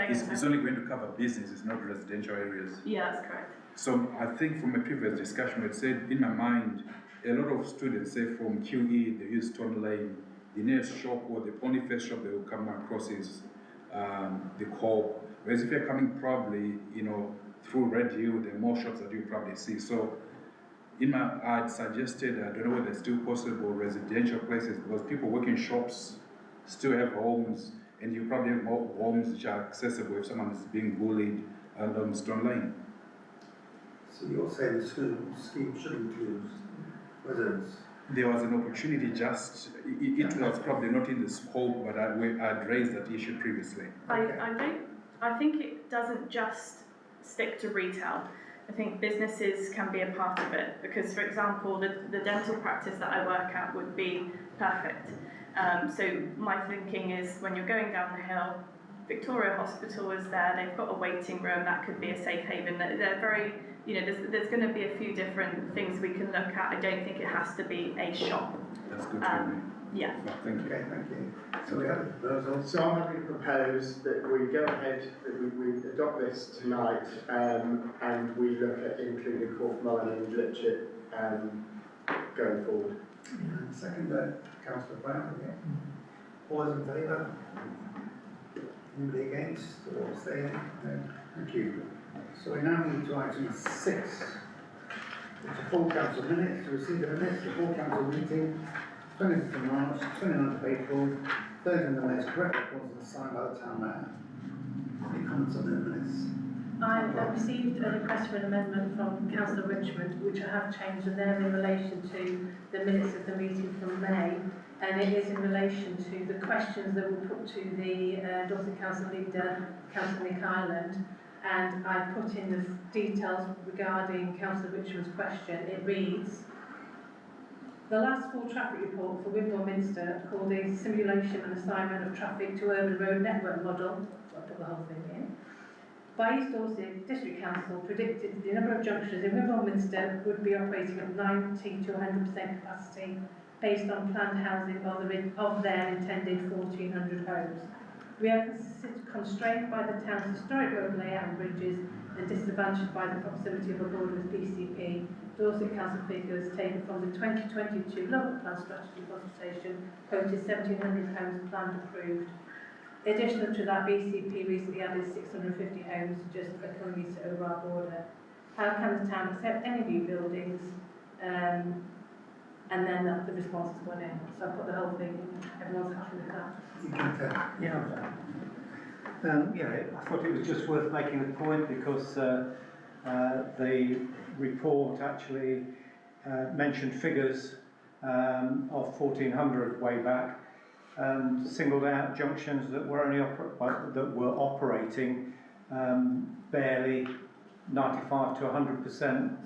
It's only going to cover businesses, not residential areas. Yeah, that's correct. So I think from a previous discussion, we said, in my mind, a lot of students say from QE, they use Stone Lane the nearest shop or the only first shop they will come across is the Co-op. Whereas if you're coming probably, you know, through Red Hill, there are more shops that you probably see. So I'd suggested, I don't know whether it's still possible, residential places, because people work in shops still have homes, and you probably have more homes which are accessible if someone is being bullied along Stone Lane. So you're saying the scheme should include residents? There was an opportunity it was probably not in the scope, but I'd raised that issue previously. I think it doesn't just stick to retail. I think businesses can be a part of it, because, for example, the dental practice that I work at would be perfect. So my thinking is, when you're going down the hill, Victoria Hospital is there, they've got a waiting room, that could be a safe haven. They're very, you know, there's going to be a few different things we can look at. I don't think it has to be a shop. That's good to me. Yeah. Thank you. Okay, thank you. So we have a proposal. So I'm happy to propose that we go ahead, that we adopt this tonight, and we look at including Cornwall and Litchett going forward. And second, Councillor Brown, again. All those in favour? Anybody against or abstaining? No. Thank you. So we now move to item 6, which are full council minutes. To receive the minutes of the full council meeting, 20th of March, 29th of April, 3rd of the minutes, correct records and signed by the town mayor. Any comments on the minutes? I received a request for an amendment from Councillor Richmond, which I have changed, and they're in relation to the minutes of the meeting from May, and it is in relation to the questions that were put to the Dorset Council leader, Councillor Nick Ireland, and I put in the details regarding Councillor Richmond's question. It reads: the last full traffic report for Wimborne Minster, called a simulation and assignment of traffic to urban road network model, so I put the whole thing in, by East Dorset District Council predicted the number of junctions in Wimborne Minster would be operating at 90 to 100% capacity based on planned housing of their intended 1,400 homes. We are constrained by the town's historic road layout and bridges and disadvantaged by the proximity of a border with BCP. Dorset Council figures taken from the 2022 local plan strategy consultation quoted 1,700 homes planned approved. Additional to that, BCP recently added 650 homes just a kilometre over our border. How can the town accept any new buildings? And then the response has gone in. So I put the whole thing in. Everyone's happy with that? You can tell. Yeah, I thought it was just worth making a point because the report actually mentioned figures of 1,400 way back, and singled out junctions that were only operating barely 95 to 100%,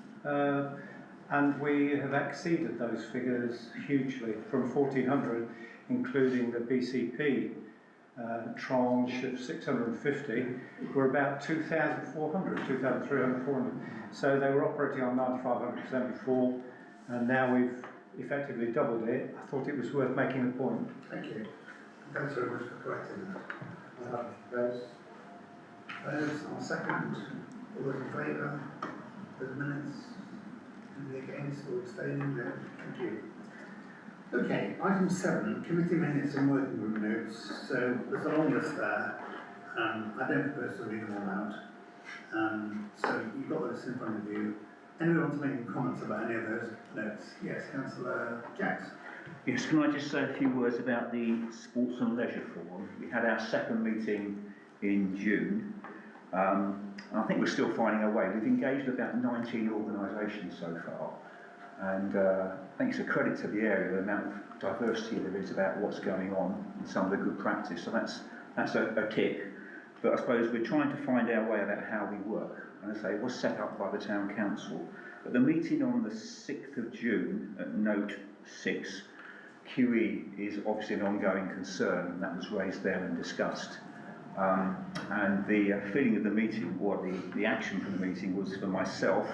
and we have exceeded those figures hugely from 1,400, including the BCP tranche of 650. We're about 2,400, 2,300, 400. So they were operating on 9,500% before, and now we've effectively doubled it. I thought it was worth making the point. Thank you. Thanks very much for correcting that. Those. Those on second. All those in favour? Those minutes? Anybody against or abstaining? No. Thank you. Okay, item 7, committee minutes and working group notes. So there's a long list there. I don't propose to read them all out. So you've got this in front of you. Anyone want to make any comments about any of those notes? Yes, Councillor Jacks. Yes, can I just say a few words about the Sports and Leisure Forum? We had our second meeting in June. I think we're still finding our way. We've engaged about 19 organisations so far, and I think it's a credit to the area, the amount of diversity there is about what's going on and some of the good practice. So that's a tick. But I suppose we're trying to find our way about how we work. And I say it was set up by the Town Council. But the meeting on the 6th of June at note 6, QE is obviously an ongoing concern, and that was raised there and discussed. And the feeling of the meeting, or the action from the meeting, was for myself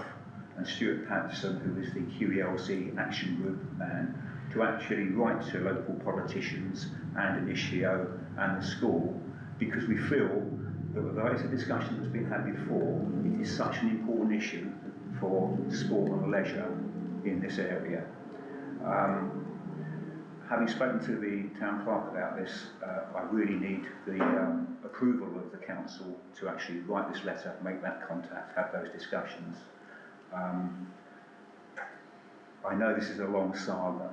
and Stuart Patterson, who is the QELC Action Group man, to actually write to local politicians and Initio and the school, because we feel that although it's a discussion that's been had before, it is such an important issue for sport and leisure in this area. having spoken to the town clerk about this, I really need the approval of the council to actually write this letter, make that contact, have those discussions. I know this is a long saga,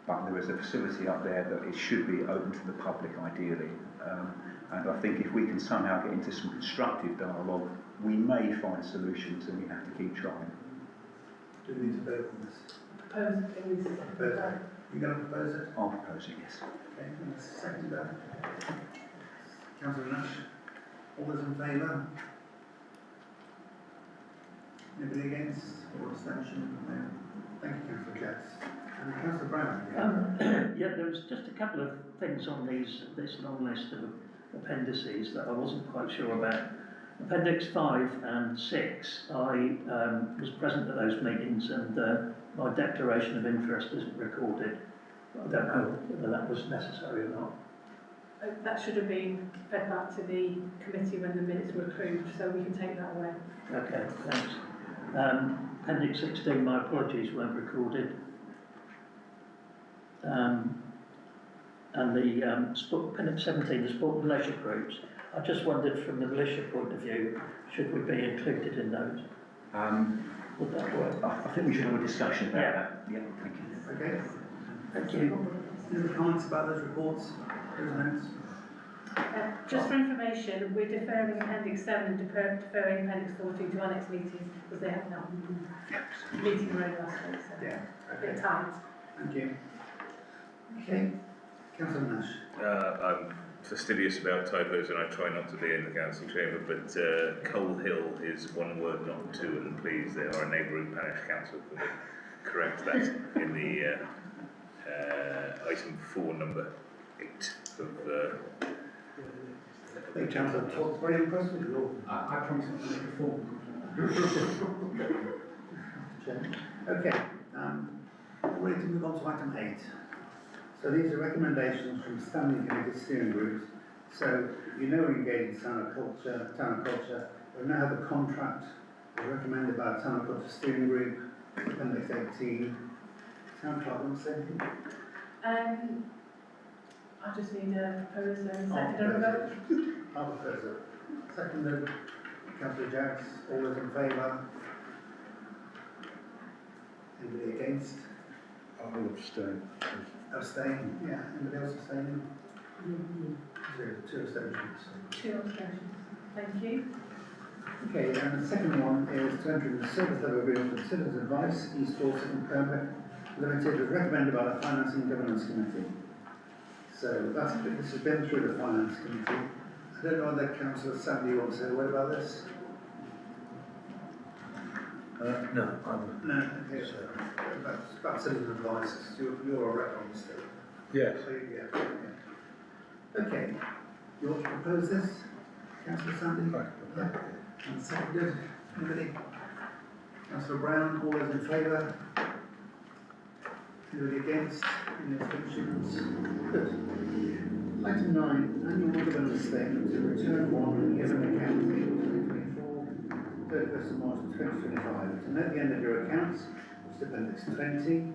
but there is a facility up there that it should be open to the public ideally. And I think if we can somehow get into some constructive dialogue, we may find solutions, and we have to keep trying. Do we need to vote on this? Propose it, please. Propose it. You going to propose it? I'll propose it, yes. Okay, and second that. Councillor Nash, all those in favour? Anybody against or abstention? No. Thank you, Councillor Jacks. And Councillor Brown. Yeah, there was just a couple of things on this long list of appendices that I wasn't quite sure about. Appendix 5 and 6, I was present at those meetings, and my declaration of interest isn't recorded. I don't know whether that was necessary or not. That should have been fed back to the committee when the minutes were approved, so we can take that away. Okay, thanks. Appendix 16, my apologies, weren't recorded. And the appendix 17, the sport and leisure groups. I just wondered, from the militia point of view, should we be included in those? Would that work? I think we should have a discussion about that. Yeah, thank you. Okay. Thank you. Any other comments about those reports, those notes? Just for information, we're deferring Appendix 7 and deferring Appendix 14 to our next meeting, because they have not meeting road last week, so Yeah. a bit tight. Thank you. Okay. Councillor Nash. I'm fastidious about typos, and I try not to be in the council chamber, but Coal Hill is one word, not two, and please, they are a neighbouring parish council. Correct that in the item 4, number 8 of. I think Councillor Todd's very impressed with you. I promise not to make a form. Okay, we're ready to move on to item 8. So these are recommendations from standing committee steering groups. So you know we're engaged in town of culture. We now have a contract recommended by the town of culture steering group, appendix 18. Town clerk, want to say anything? I just need a proposer and seconder vote. I'll propose it. Seconded, Councillor Jacks, all those in favour? Anybody against? I will abstain. Abstain? Yeah, anybody else abstaining? 2 abstentions. 2 abstentions. Thank you. Okay, and the second one is to enter into a service level agreement with Citizens Advice, East Dorset and Purbeck Limited, as recommended by the Finance and Governance Committee. So this has been through the Finance Committee. I don't know whether Councillor Sandy wants to say a word about this. No, I'm. No, okay. About Citizens Advice, you're a rep on this thing. Yes. So, yeah. Okay, you want to propose this, Councillor Sandy? Right. Yeah. And seconded, anybody? Councillor Brown, all those in favour? Anybody against? Any abstentions? Good. Item 9, annual governance statement to return 1 year of account 2024, 31st of March 2025. To note the end of your accounts, which is appendix 20.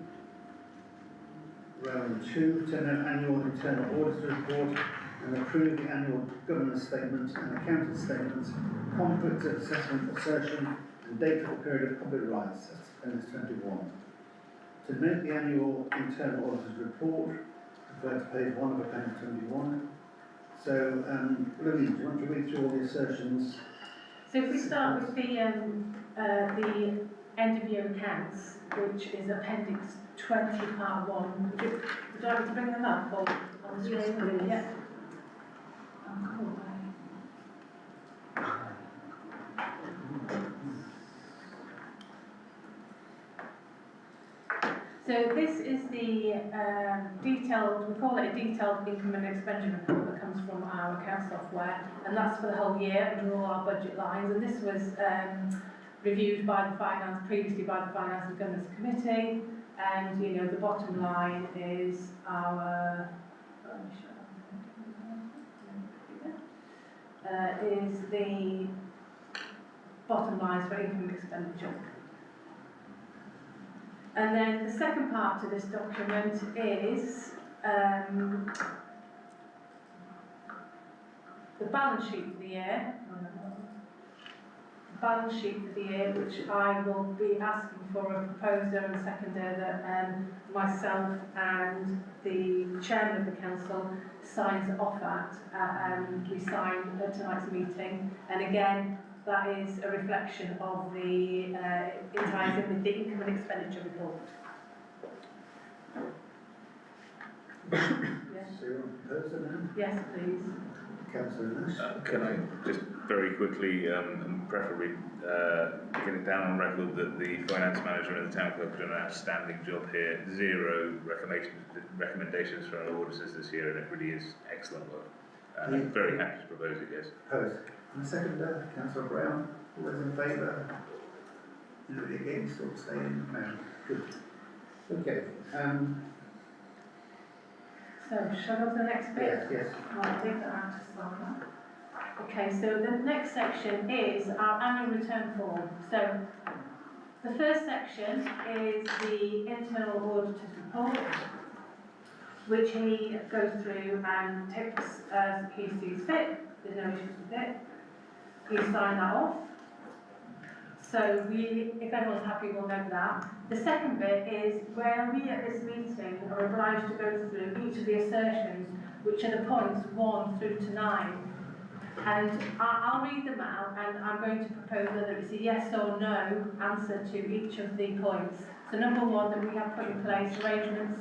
Round 2, to note annual internal auditor report and approve the annual governance statement and accounting statements, conflict of assessment assertion and date of the period of public rights, that's appendix 21. To note the annual internal auditor's report, refer to page 1 of appendix 21. So, Louise, do you want to read through all the assertions? So if we start with the end of year accounts, which is appendix 20 part 1, would you like me to bring them up or on the screen? Yes, please. Yeah. Oh, cool. So this is the detailed, we call it a detailed income and expenditure report that comes from our account software, and that's for the whole year under all our budget lines. And this was reviewed by the previously by the Finance and Governance Committee, and you know the bottom line is our is the bottom lines for income and expenditure. And then the second part to this document is the balance sheet for the year. The balance sheet for the year, which I will be asking for a proposer and seconder that myself and the chairman of the council signs off at. We sign at tonight's meeting, and again, that is a reflection of the it ties in with the income and expenditure report. Yes. So you want to propose it now? Yes, please. Councillor Nash? Can I just very quickly, and preferably get it down on record that the finance manager and the town clerk have done an outstanding job here. 0 recommendations from our auditors this year, and it really is excellent work. And I'm very happy to propose it, yes. Proposed. And the seconder, Councillor Brown, all those in favour? Anybody against or abstaining? No. Good. Okay. So, shall I go to the next bit? Yes, yes. I'll take that out to start that. Okay, so the next section is our annual return form. So, the first section is the internal auditor's report, which he goes through and takes as he sees fit. There's no issues with it. We sign that off. So if everyone's happy, we'll note that. The second bit is where we at this meeting are obliged to go through each of the assertions, which are the points 1 through to 9. And I'll read them out, and I'm going to propose whether it's a yes or no answer to each of the points. So number 1, that we have put in place arrangements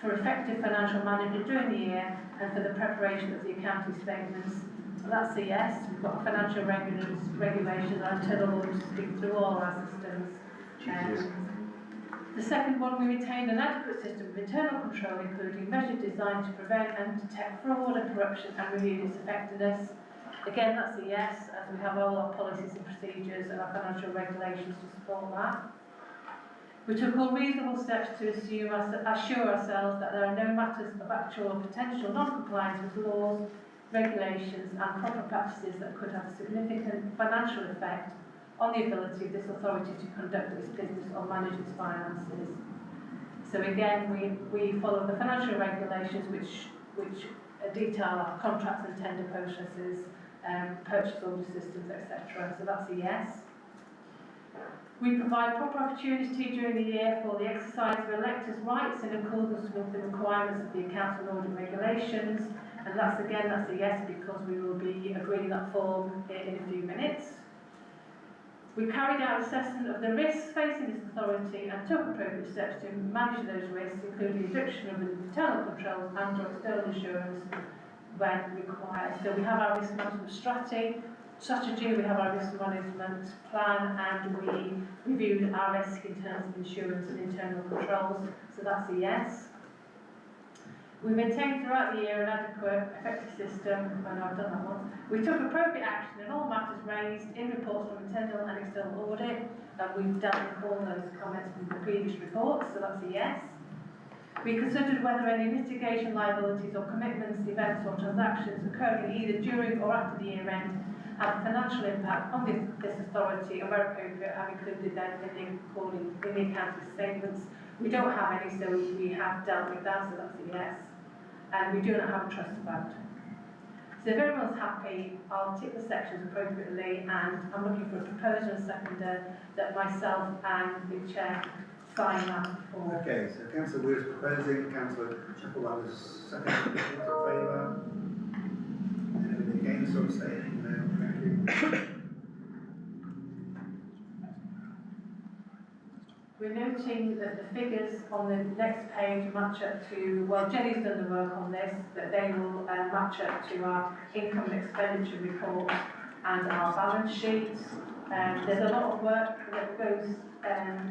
for effective financial management during the year and for the preparation of the accounting statements. That's a yes. We've got financial regulations and internal audits to stick through all our systems. The second one, we retained an adequate system of internal control, including measures designed to prevent and detect fraud and corruption and review its effectiveness. Again, that's a yes, as we have all our policies and procedures and our financial regulations to support that. We took all reasonable steps to assure ourselves that there are no matters of actual or potential non-compliance with laws, regulations and proper practices that could have a significant financial effect on the ability of this authority to conduct its business or manage its finances. So again, we follow the financial regulations which detail our contracts and tender processes, purchase order systems, etc. So that's a yes. We provide proper opportunity during the year for the exercise of electors' rights in accordance with the requirements of the accounts and audit regulations. And that's a yes, because we will be agreeing that form in a few minutes. We carried out assessment of the risks facing this authority and took appropriate steps to manage those risks, including reduction of internal controls and or external assurance when required. So we have our risk management strategy, we have our risk management plan, and we reviewed our risk in terms of insurance and internal controls. So that's a yes. We maintained throughout the year an adequate, effective system, and I've done that one. We took appropriate action in all matters raised in reports from internal and external audit, and we've dealt with all those comments from the previous reports, so that's a yes. We considered whether any litigation liabilities or commitments, events or transactions occurring either during or after the year end have a financial impact on this authority, and where appropriate have included them in the accounting statements. We don't have any, so we have dealt with that, so that's a yes. And we do not have a trust fund. So if everyone's happy, I'll tick the sections appropriately, and I'm looking for a proposer and seconder that myself and the chair sign that for. Okay, so Councillor Weir is proposing, Councillor Chapel is seconding. Those in favour? Anybody against or abstaining? No, thank you. We're noting that the figures on the next page match up to, well, Jenny's done the work on this, that they will match up to our income and expenditure report and our balance sheets. There's a lot of work that goes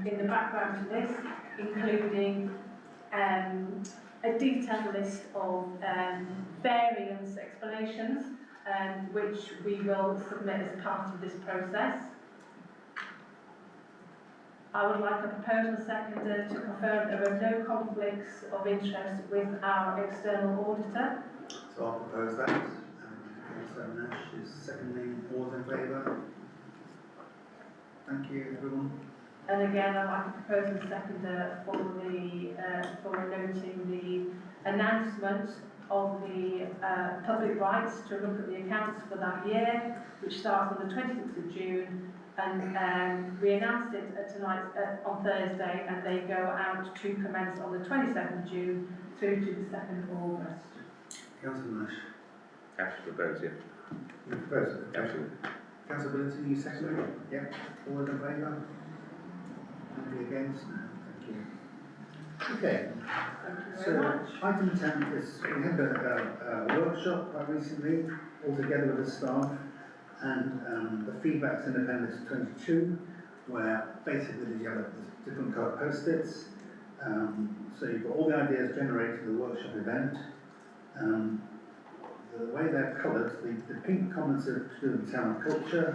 in the background to this, including a detailed list of variance explanations, which we will submit as part of this process. I would like a proposal seconder to confirm there are no conflicts of interest with our external auditor. So I'll propose that. Councillor Nash is seconding. All in favour? Thank you, everyone. And again, I'd like to propose a seconder for noting the announcement of the public rights to look at the accounts for that year, which starts on the 26th of June, and we announced it tonight on Thursday, and they go out to commence on the 22nd of June through to the 2nd of August. Councillor Nash. Cash proposed, yeah. You propose it? Absolutely. Councillor Billington, you second it? Yep. All those in favour? Anybody against? No. Thank you. Okay. Thank you very much. Item 10 is, we had a workshop quite recently, all together with the staff, and the feedback's in Appendix 22, where basically you have different colour post-its. So you've got all the ideas generated in the workshop event. The way they're coloured, the pink comments are to do with the town culture,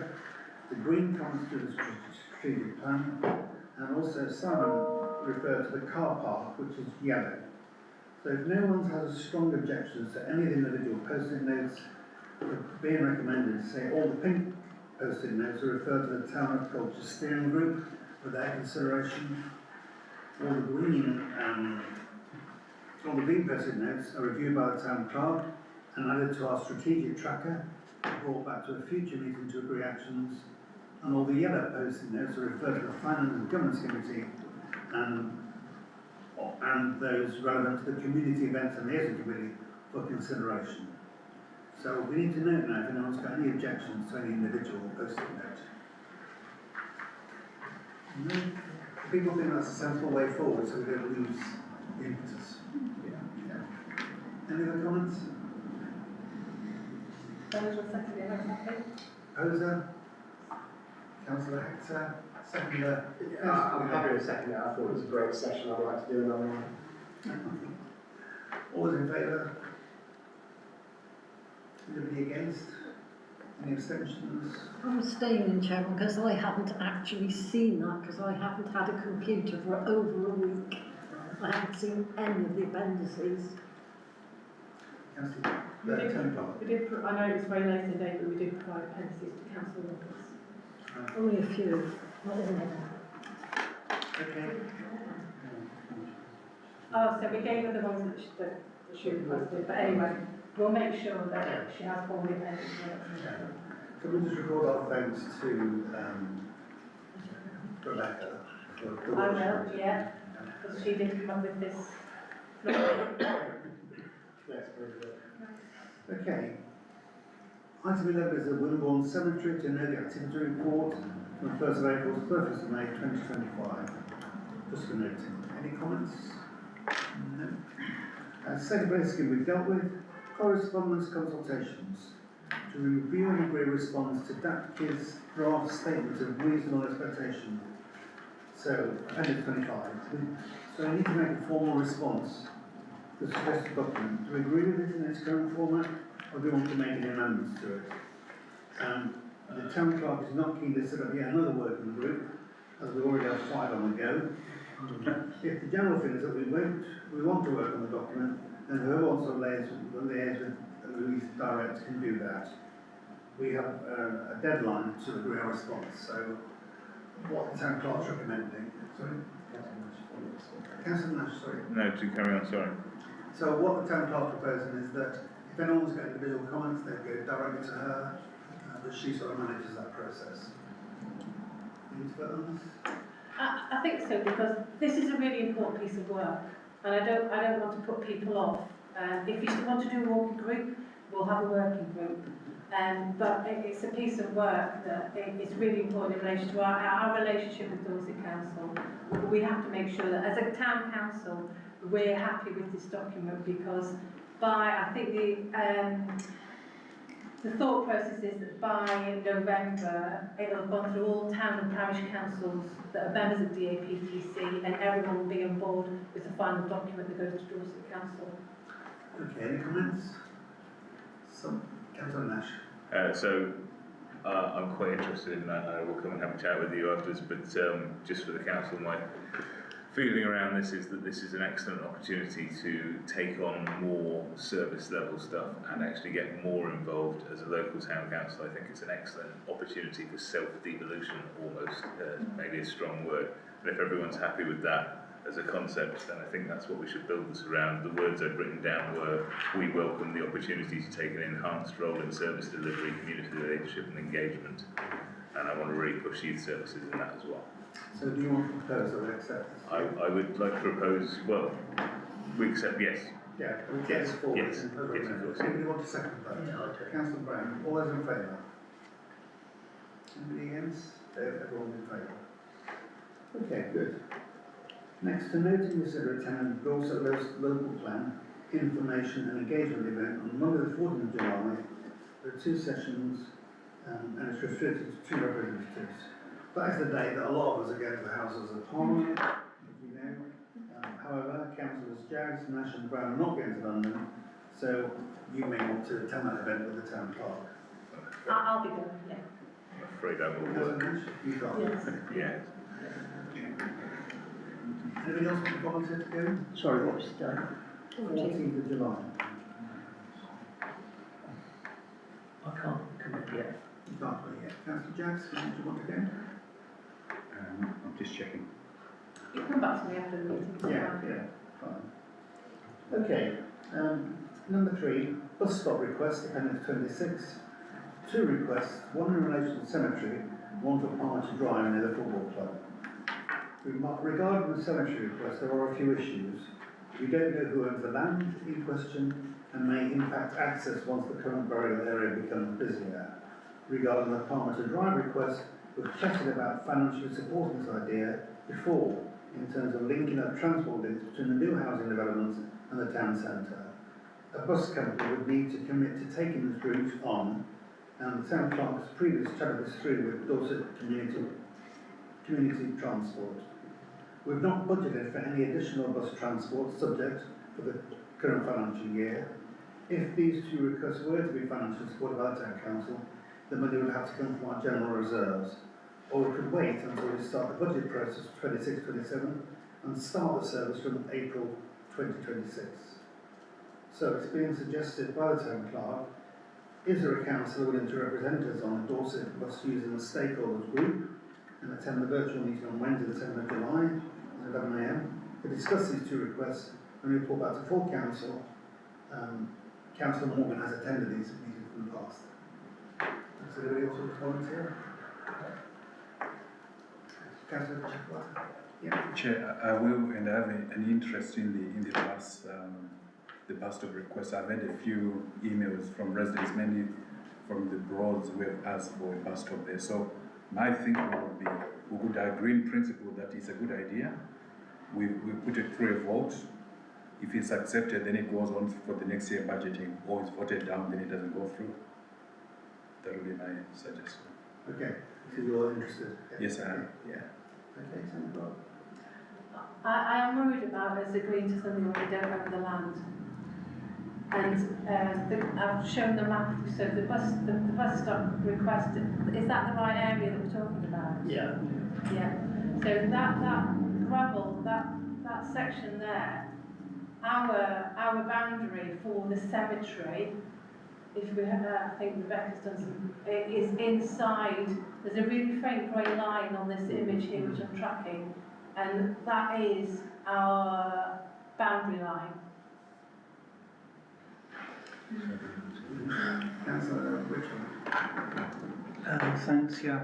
the green comments to do with the strategic plan, and also Simon referred to the car park, which is yellow. So if no one has a strong objection to any of the individual post-it notes, being recommended to say all the pink post-it notes are referred to the Town of Culture Steering Group for their consideration. All the green post-it notes are reviewed by the Town Clerk and added to our strategic tracker, brought back to a future meeting to agree actions. And all the yellow post-it notes are referred to the Finance and Governance Committee and those relevant to the Community Events and Liaison Committee for consideration. So we need to note now if anyone's got any objections to any individual post-it note. No? People think that's a sensible way forward so we don't lose the impetus. Yeah. Any other comments? Poser? Councillor Hector? Seconder? I'm happy with second that. I thought it was a great session. I'd like to do another one. All those in favour? Anybody against? Any abstentions? I'm abstaining, Chairman, because I haven't actually seen that, because I haven't had a computer for over a week. I haven't seen any of the appendices. Councillor I know it's very late in the day, but we did provide appendices to council members. Only a few, not all of them. Okay. Oh, so we gave her the ones that she requested, but anyway, we'll make sure that she has all the appendices. Can we just record our thanks to Rebecca? I will, yeah, because she did come up with this. Yes, very good. Okay. Item 11 is the Winbourne Cemetery to know the activity report from 1st of April to 31st of May 2025. Just for noting. Any comments? No. Second basically we've dealt with correspondence consultations to review and agree response to DAPKI's draft statement of reasonable expectation. So, Appendix 25. So we need to make a formal response to the suggested document. Do we agree with it in its current format, or do we want to make any amendments to it? The Town Clerk is not keen to set up yet another working group, as we already have 5 on the go. If the general feels that we want to work on the document, then whoever wants to liaise with Louise Direct can do that. We have a deadline to agree our response, so what the Town Clerk's recommending. Sorry? Councillor Nash, sorry. No, to carry on, sorry. So what the Town Clerk proposing is that if anyone's got individual comments, they go directly to her, but she sort of manages that process. Need to vote on this? I think so, because this is a really important piece of work, and I don't want to put people off. If you still want to do a working group, we'll have a working group. But it's a piece of work that is really important in relation to our relationship with Dorset Council. We have to make sure that as a town council, we're happy with this document, because I think the thought process is that by November, it'll have gone through all town and parish councils that are members of DAPTC, and everyone will be on board with the final document that goes to Dorset Council. Okay, any comments? Councillor Nash. I'm quite interested in that. I will come and have a chat with you afterwards, but just for the council, my feeling around this is that this is an excellent opportunity to take on more service level stuff and actually get more involved as a local town council. I think it's an excellent opportunity for self-devolution almost, maybe a strong word. And if everyone's happy with that as a concept, then I think that's what we should build this around. The words I'd written down were, we welcome the opportunity to take an enhanced role in service delivery, community leadership and engagement. And I want to really push youth services in that as well. So do you want to propose or accept this? I would like to propose, well, we accept, yes. Yeah, we get this forward. Yes, and put it yes, on of there. course. Anybody want to second that? Yeah, I'll do. Councillor Brown, all those in favour? Anybody against? Everyone in favour? Okay, good. Next, to note and consider attending the Dorset Local Plan Information and Engagement event on Monday the 4th of July. There are 2 sessions and it's restricted to 2 representatives. That is the day that a lot of us are going to the Houses of Parliament, as you know. However, Councillors Jaggs, Nash and Brown are not going to London, so you may want to attend that event with the Town Clerk. I'll be going, yeah. I'm afraid I will Councillor work. Nash, you got Yes. Yeah. Anybody else want to volunteer to go? Sorry, what was the date? 14th of July. I can't commit yet. You can't go yet. Councillor Jaggs, do you want to go? I'm just checking. You can come back to me after the meeting. Yeah, fine. Okay, number 3, bus stop request, appendix 26. 2 requests, one in relation to the cemetery, one for Party Drive near the football club. Regarding the cemetery request, there are a few issues. We don't know who owns the land in question and may impact access once the current burial area becomes busier. Regarding the Parmenter Drive request, we've chatted about financially supporting this idea before in terms of linking up transport links between the new housing developments and the town centre. A bus company would need to commit to taking this route on, and the town clerk has previously chatted this through with Dorset Community Transport. We've not budgeted for any additional bus transport subject for the current financial year. If these 2 requests were to be financially supported by the Town Council, the money would have to come from our general reserves. Or we could wait until we start the budget process for 26-27 and start the service from April 2026. So it's being suggested by the Town Clerk, is there a councillor willing to represent us on the Dorset bus using the stakeholders group and attend the virtual meeting on Wednesday the 7th of July at 11 AM to discuss these 2 requests and report back to full council. Councillor Morgan has attended these meetings in the past. Does anybody else want to volunteer? Councillor Chipwater? Yeah. Chair, I will, and I have an interest in the bus stop request. I've had a few emails from residents, mainly from the Broads, who have asked for a bus stop there. So my thinking would be, we would agree in principle that it's a good idea. We put it through a vote. If it's accepted, then it goes on for the next year budgeting, or it's voted down, then it doesn't go through. That would be my suggestion. Okay, so you're interested? Yes, I am, yeah. Okay, Senator. I am worried about us agreeing to something when we don't own the land. And I've shown the map, so the bus stop request, is that the right area that we're talking about? Yeah. Yeah. So that gravel, that section there, our boundary for the cemetery, if we have, I think Rebecca's done some, it is inside. There's a really faint grey line on this image here which I'm tracking, and that is our boundary line. Councillor Richard. Thanks, yeah.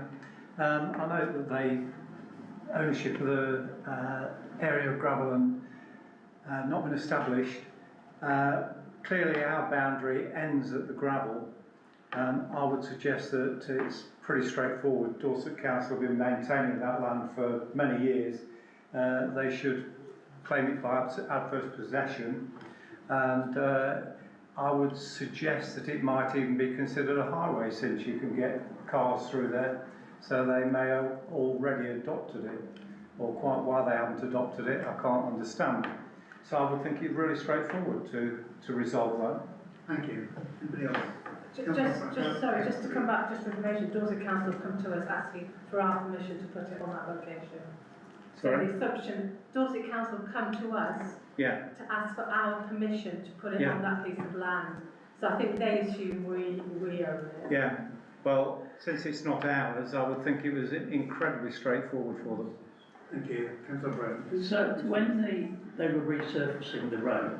I know that ownership of the area of gravel and not been established. Clearly our boundary ends at the gravel. I would suggest that it's pretty straightforward. Dorset Council have been maintaining that land for many years. They should claim it by adverse possession, and I would suggest that it might even be considered a highway, since you can get cars through there. So they may have already adopted it, or quite why they haven't adopted it, I can't understand. So I would think it's really straightforward to resolve that. Thank you. Anybody else? Just to come back, just for information, Dorset Council have come to us asking for our permission to put it on that location. So the assumption, Dorset Council come to us Yeah, to ask for our permission to put it Yeah. on that piece of land. So I think they assume we own it. yeah. Well, since it's not ours, I would think it was incredibly straightforward for them. Thank you. Councillor Brown. So when they were resurfacing the road,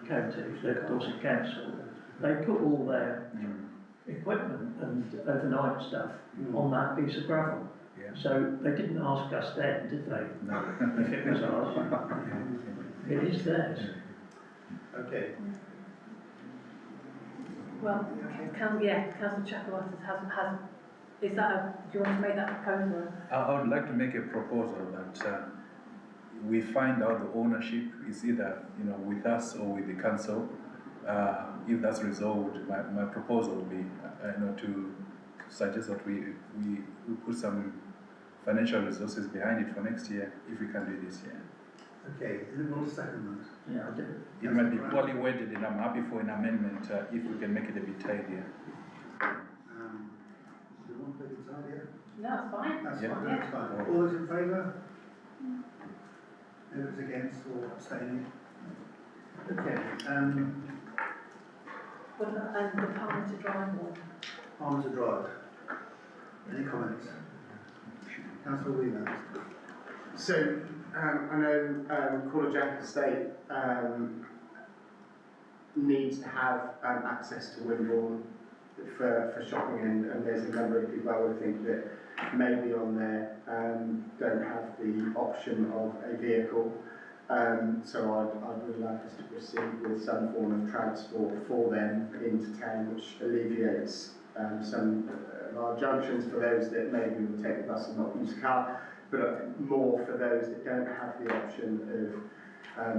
County, the Dorset Council, they put all their equipment and overnight stuff on that piece of gravel. Yeah. So they didn't ask us then, did they? No. If it was ours. It is theirs. Okay. Well, Councillor Chuckwater has, is that do you want to make that proposal? I would like to make a proposal that we find out the ownership is either, with us or with the council. If that's resolved, my proposal would be, to suggest that we put some financial resources behind it for next year, if we can do this year. Okay, anyone want to second Yeah, I do. It might be poorly worded, and I'm happy for an amendment if we can make it a bit tidier. that? Do you want to make it tidier? No, it's fine. That's Yeah. fine, that's fine. All those in favour? Those against or abstaining? Okay, What about the Parliamentary Drive one? Palmer to Drive. Any comments? Councillor Wheeler. So, I know Caller Jack Estate needs to have access to Wimborne for shopping, and there's a number of people I would think that maybe on there don't have the option of a vehicle. So I'd really like us to proceed with some form of transport for them into town, which alleviates some of our junctions for those that maybe will take the bus and not use a car, but more for those that don't have the option of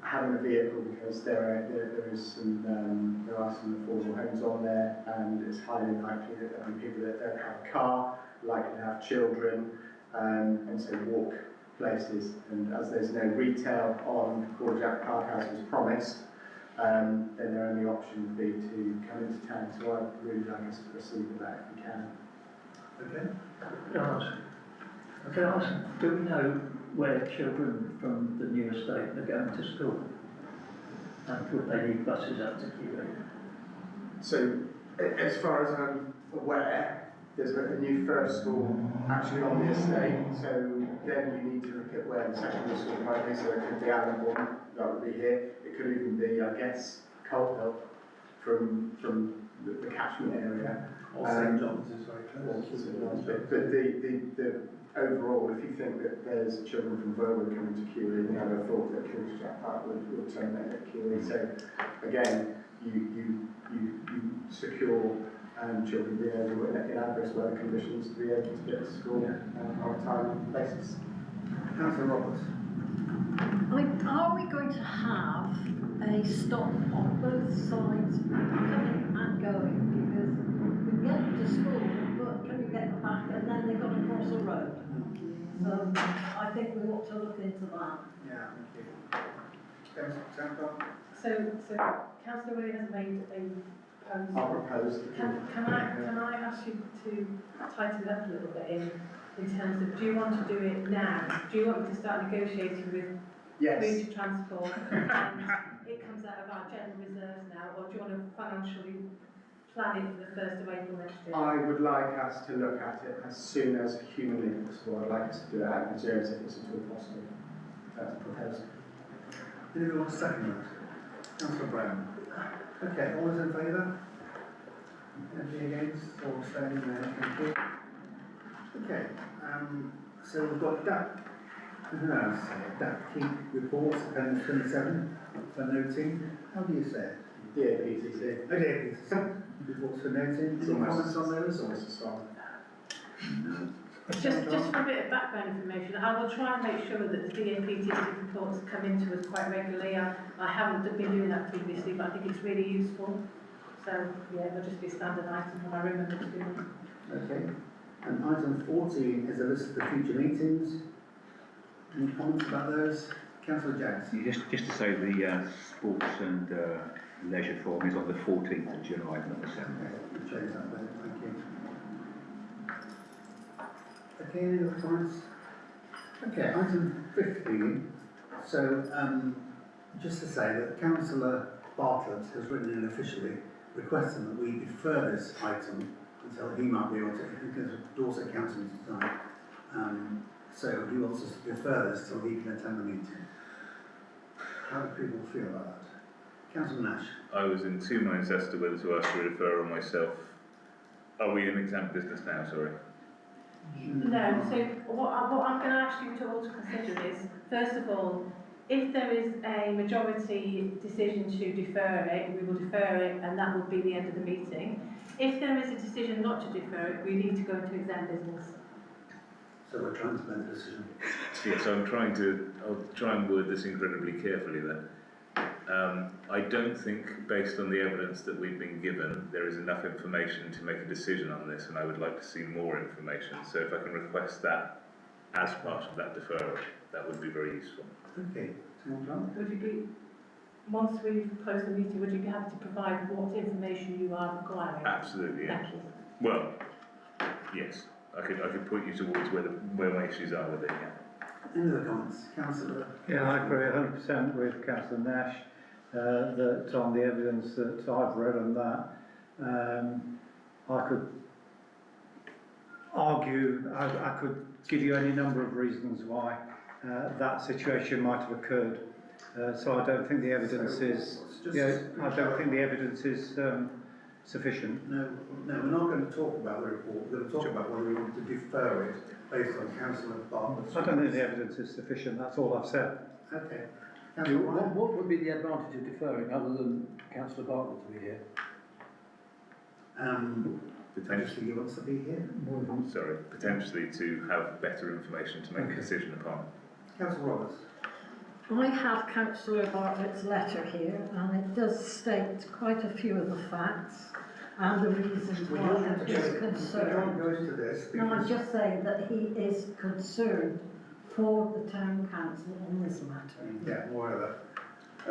having a vehicle, because there are some affordable homes on there, and it's highly likely that there will be people that don't have a car, likely to have children, and so walk places. And as there's no retail on Corjack Parkhouse as promised, then their only option would be to come into town. So I'd really like us to proceed with that if we can. Okay. Can I ask, do we know where children from the new estate are going to school? And would they need buses up to QE? So, as far as I'm aware, there's a new first school actually on the estate, so then you need to look at where the secondary school might be, so it could be Allenbourne, that would be here, it could even be, I guess, Coalhill from the catchment area. Or St John's is very close. But the overall, if you think that there's children from Verwood coming to QE, you never thought that King's Jack Park would terminate at QE. So again, you secure children being able, in adverse weather conditions, to be able to get to school on a timely basis. Councillor Roberts. Are we going to have a stop on both sides coming and going? Because we get them to school, but can you get them back, and then they've got to cross a road? So I think we ought to look into that. Yeah, thank you. Councillor So Councillor Willie has made a proposal. I'll propose. Can I ask you to tighten it up a little bit in terms of, do you want to do it now? Do you want me to start negotiating with community transport and it comes out of our general reserves now, or do you want to financially plan it for the 1st of April next year? I would like us to look at it as soon as humanly possible. I'd like us to do it out of reserves if it's at all possible. That's a proposal. Anyone want to second that? Councillor Brown. Okay, all those in favour? Anything against or abstaining there? Thank you. Okay, so we've got that key reports, appendix 27, for noting. How do you say it? DAPTC. Oh, DAPTC. Reports for noting. Any comments on those? Just for a bit of background information, I will try and make sure that the DAPTC reports come into us quite regularly. I haven't been doing that previously, but I think it's really useful. So, yeah, it'll just be a standard item when I remember to do them. Okay. And item 14 is a list of the future meetings. Any comments about those? Councillor Jaggs. Just to say the sports and leisure forum is on the 14th of July, not the 7th. Okay, we'll change that then, thank you. Okay, any other comments? Okay, item 15. So, just to say that Councillor Bartlett has written in officially requesting that we defer this item until he might be able to, because of Dorset Council meeting tonight. So he wants us to defer this till he can attend the meeting. How do people feel about that? Councillor Nash? I was in two minds as to whether to ask for a referral myself. Are we in exempt business now, sorry? No, so what I'm going to ask you to all to consider is, first of all, if there is a majority decision to defer it, we will defer it and that will be the end of the meeting. If there is a decision not to defer it, we need to go into exempt business. So we're trying to make a decision. Yes, I'll try and word this incredibly carefully then. I don't think, based on the evidence that we've been given, there is enough information to make a decision on this, and I would like to see more information. So if I can request that as part of that deferral, that would be very useful. Okay, John? Would you be, once we've closed the meeting, would you be happy to provide what information you are requiring? Absolutely, yes. Thank you. Well, yes, I could point you towards where my issues are with it, yeah. Any other comments? Councillor? Yeah, I agree 100% with Councillor Nash, that on the evidence that I've read on that, I could argue, I could give you any number of reasons why that situation might have occurred. So I don't think the evidence is, I don't think the evidence is sufficient. No, we're not going to talk about the report. We're going to talk about whether we want to defer it based on Councillor Bartlett's. I don't think the evidence is sufficient, that's all I've said. Okay. What would be the advantage of deferring other than Councillor Bartlett to be here? Potentially he wants to be here. Sorry, potentially to have better information to make a decision upon. Councillor Roberts. I have Councillor Bartlett's letter here, and it does state quite a few of the facts and the reasons why he is concerned. No, I'm just saying that he is concerned for the town council on this matter. Yeah, more of that.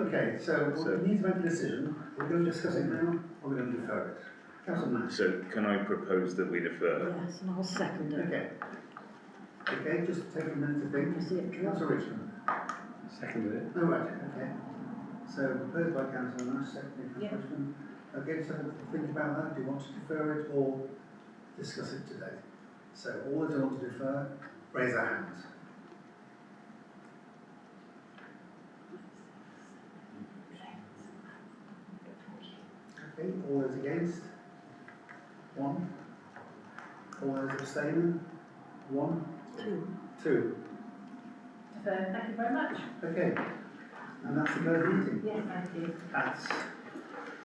Okay, so we need to make a decision. We're going to discuss it now, or we're going to defer it? Councillor Nash. So can I propose that we defer? Yes, and I'll second it. Okay. Okay, just take a minute to think. Councillor Richmond. Seconded it. Oh, right, okay. So proposed by Councillor Nash, seconded by Councillor Richmond. Okay, so think about that. Do you want to defer it or discuss it today? So all those who want to defer, raise their hands. Okay, all those against? One. All those abstaining? One. Two. Defer, thank you very much. Okay. And that's the closed meeting. Yes, thank you. That's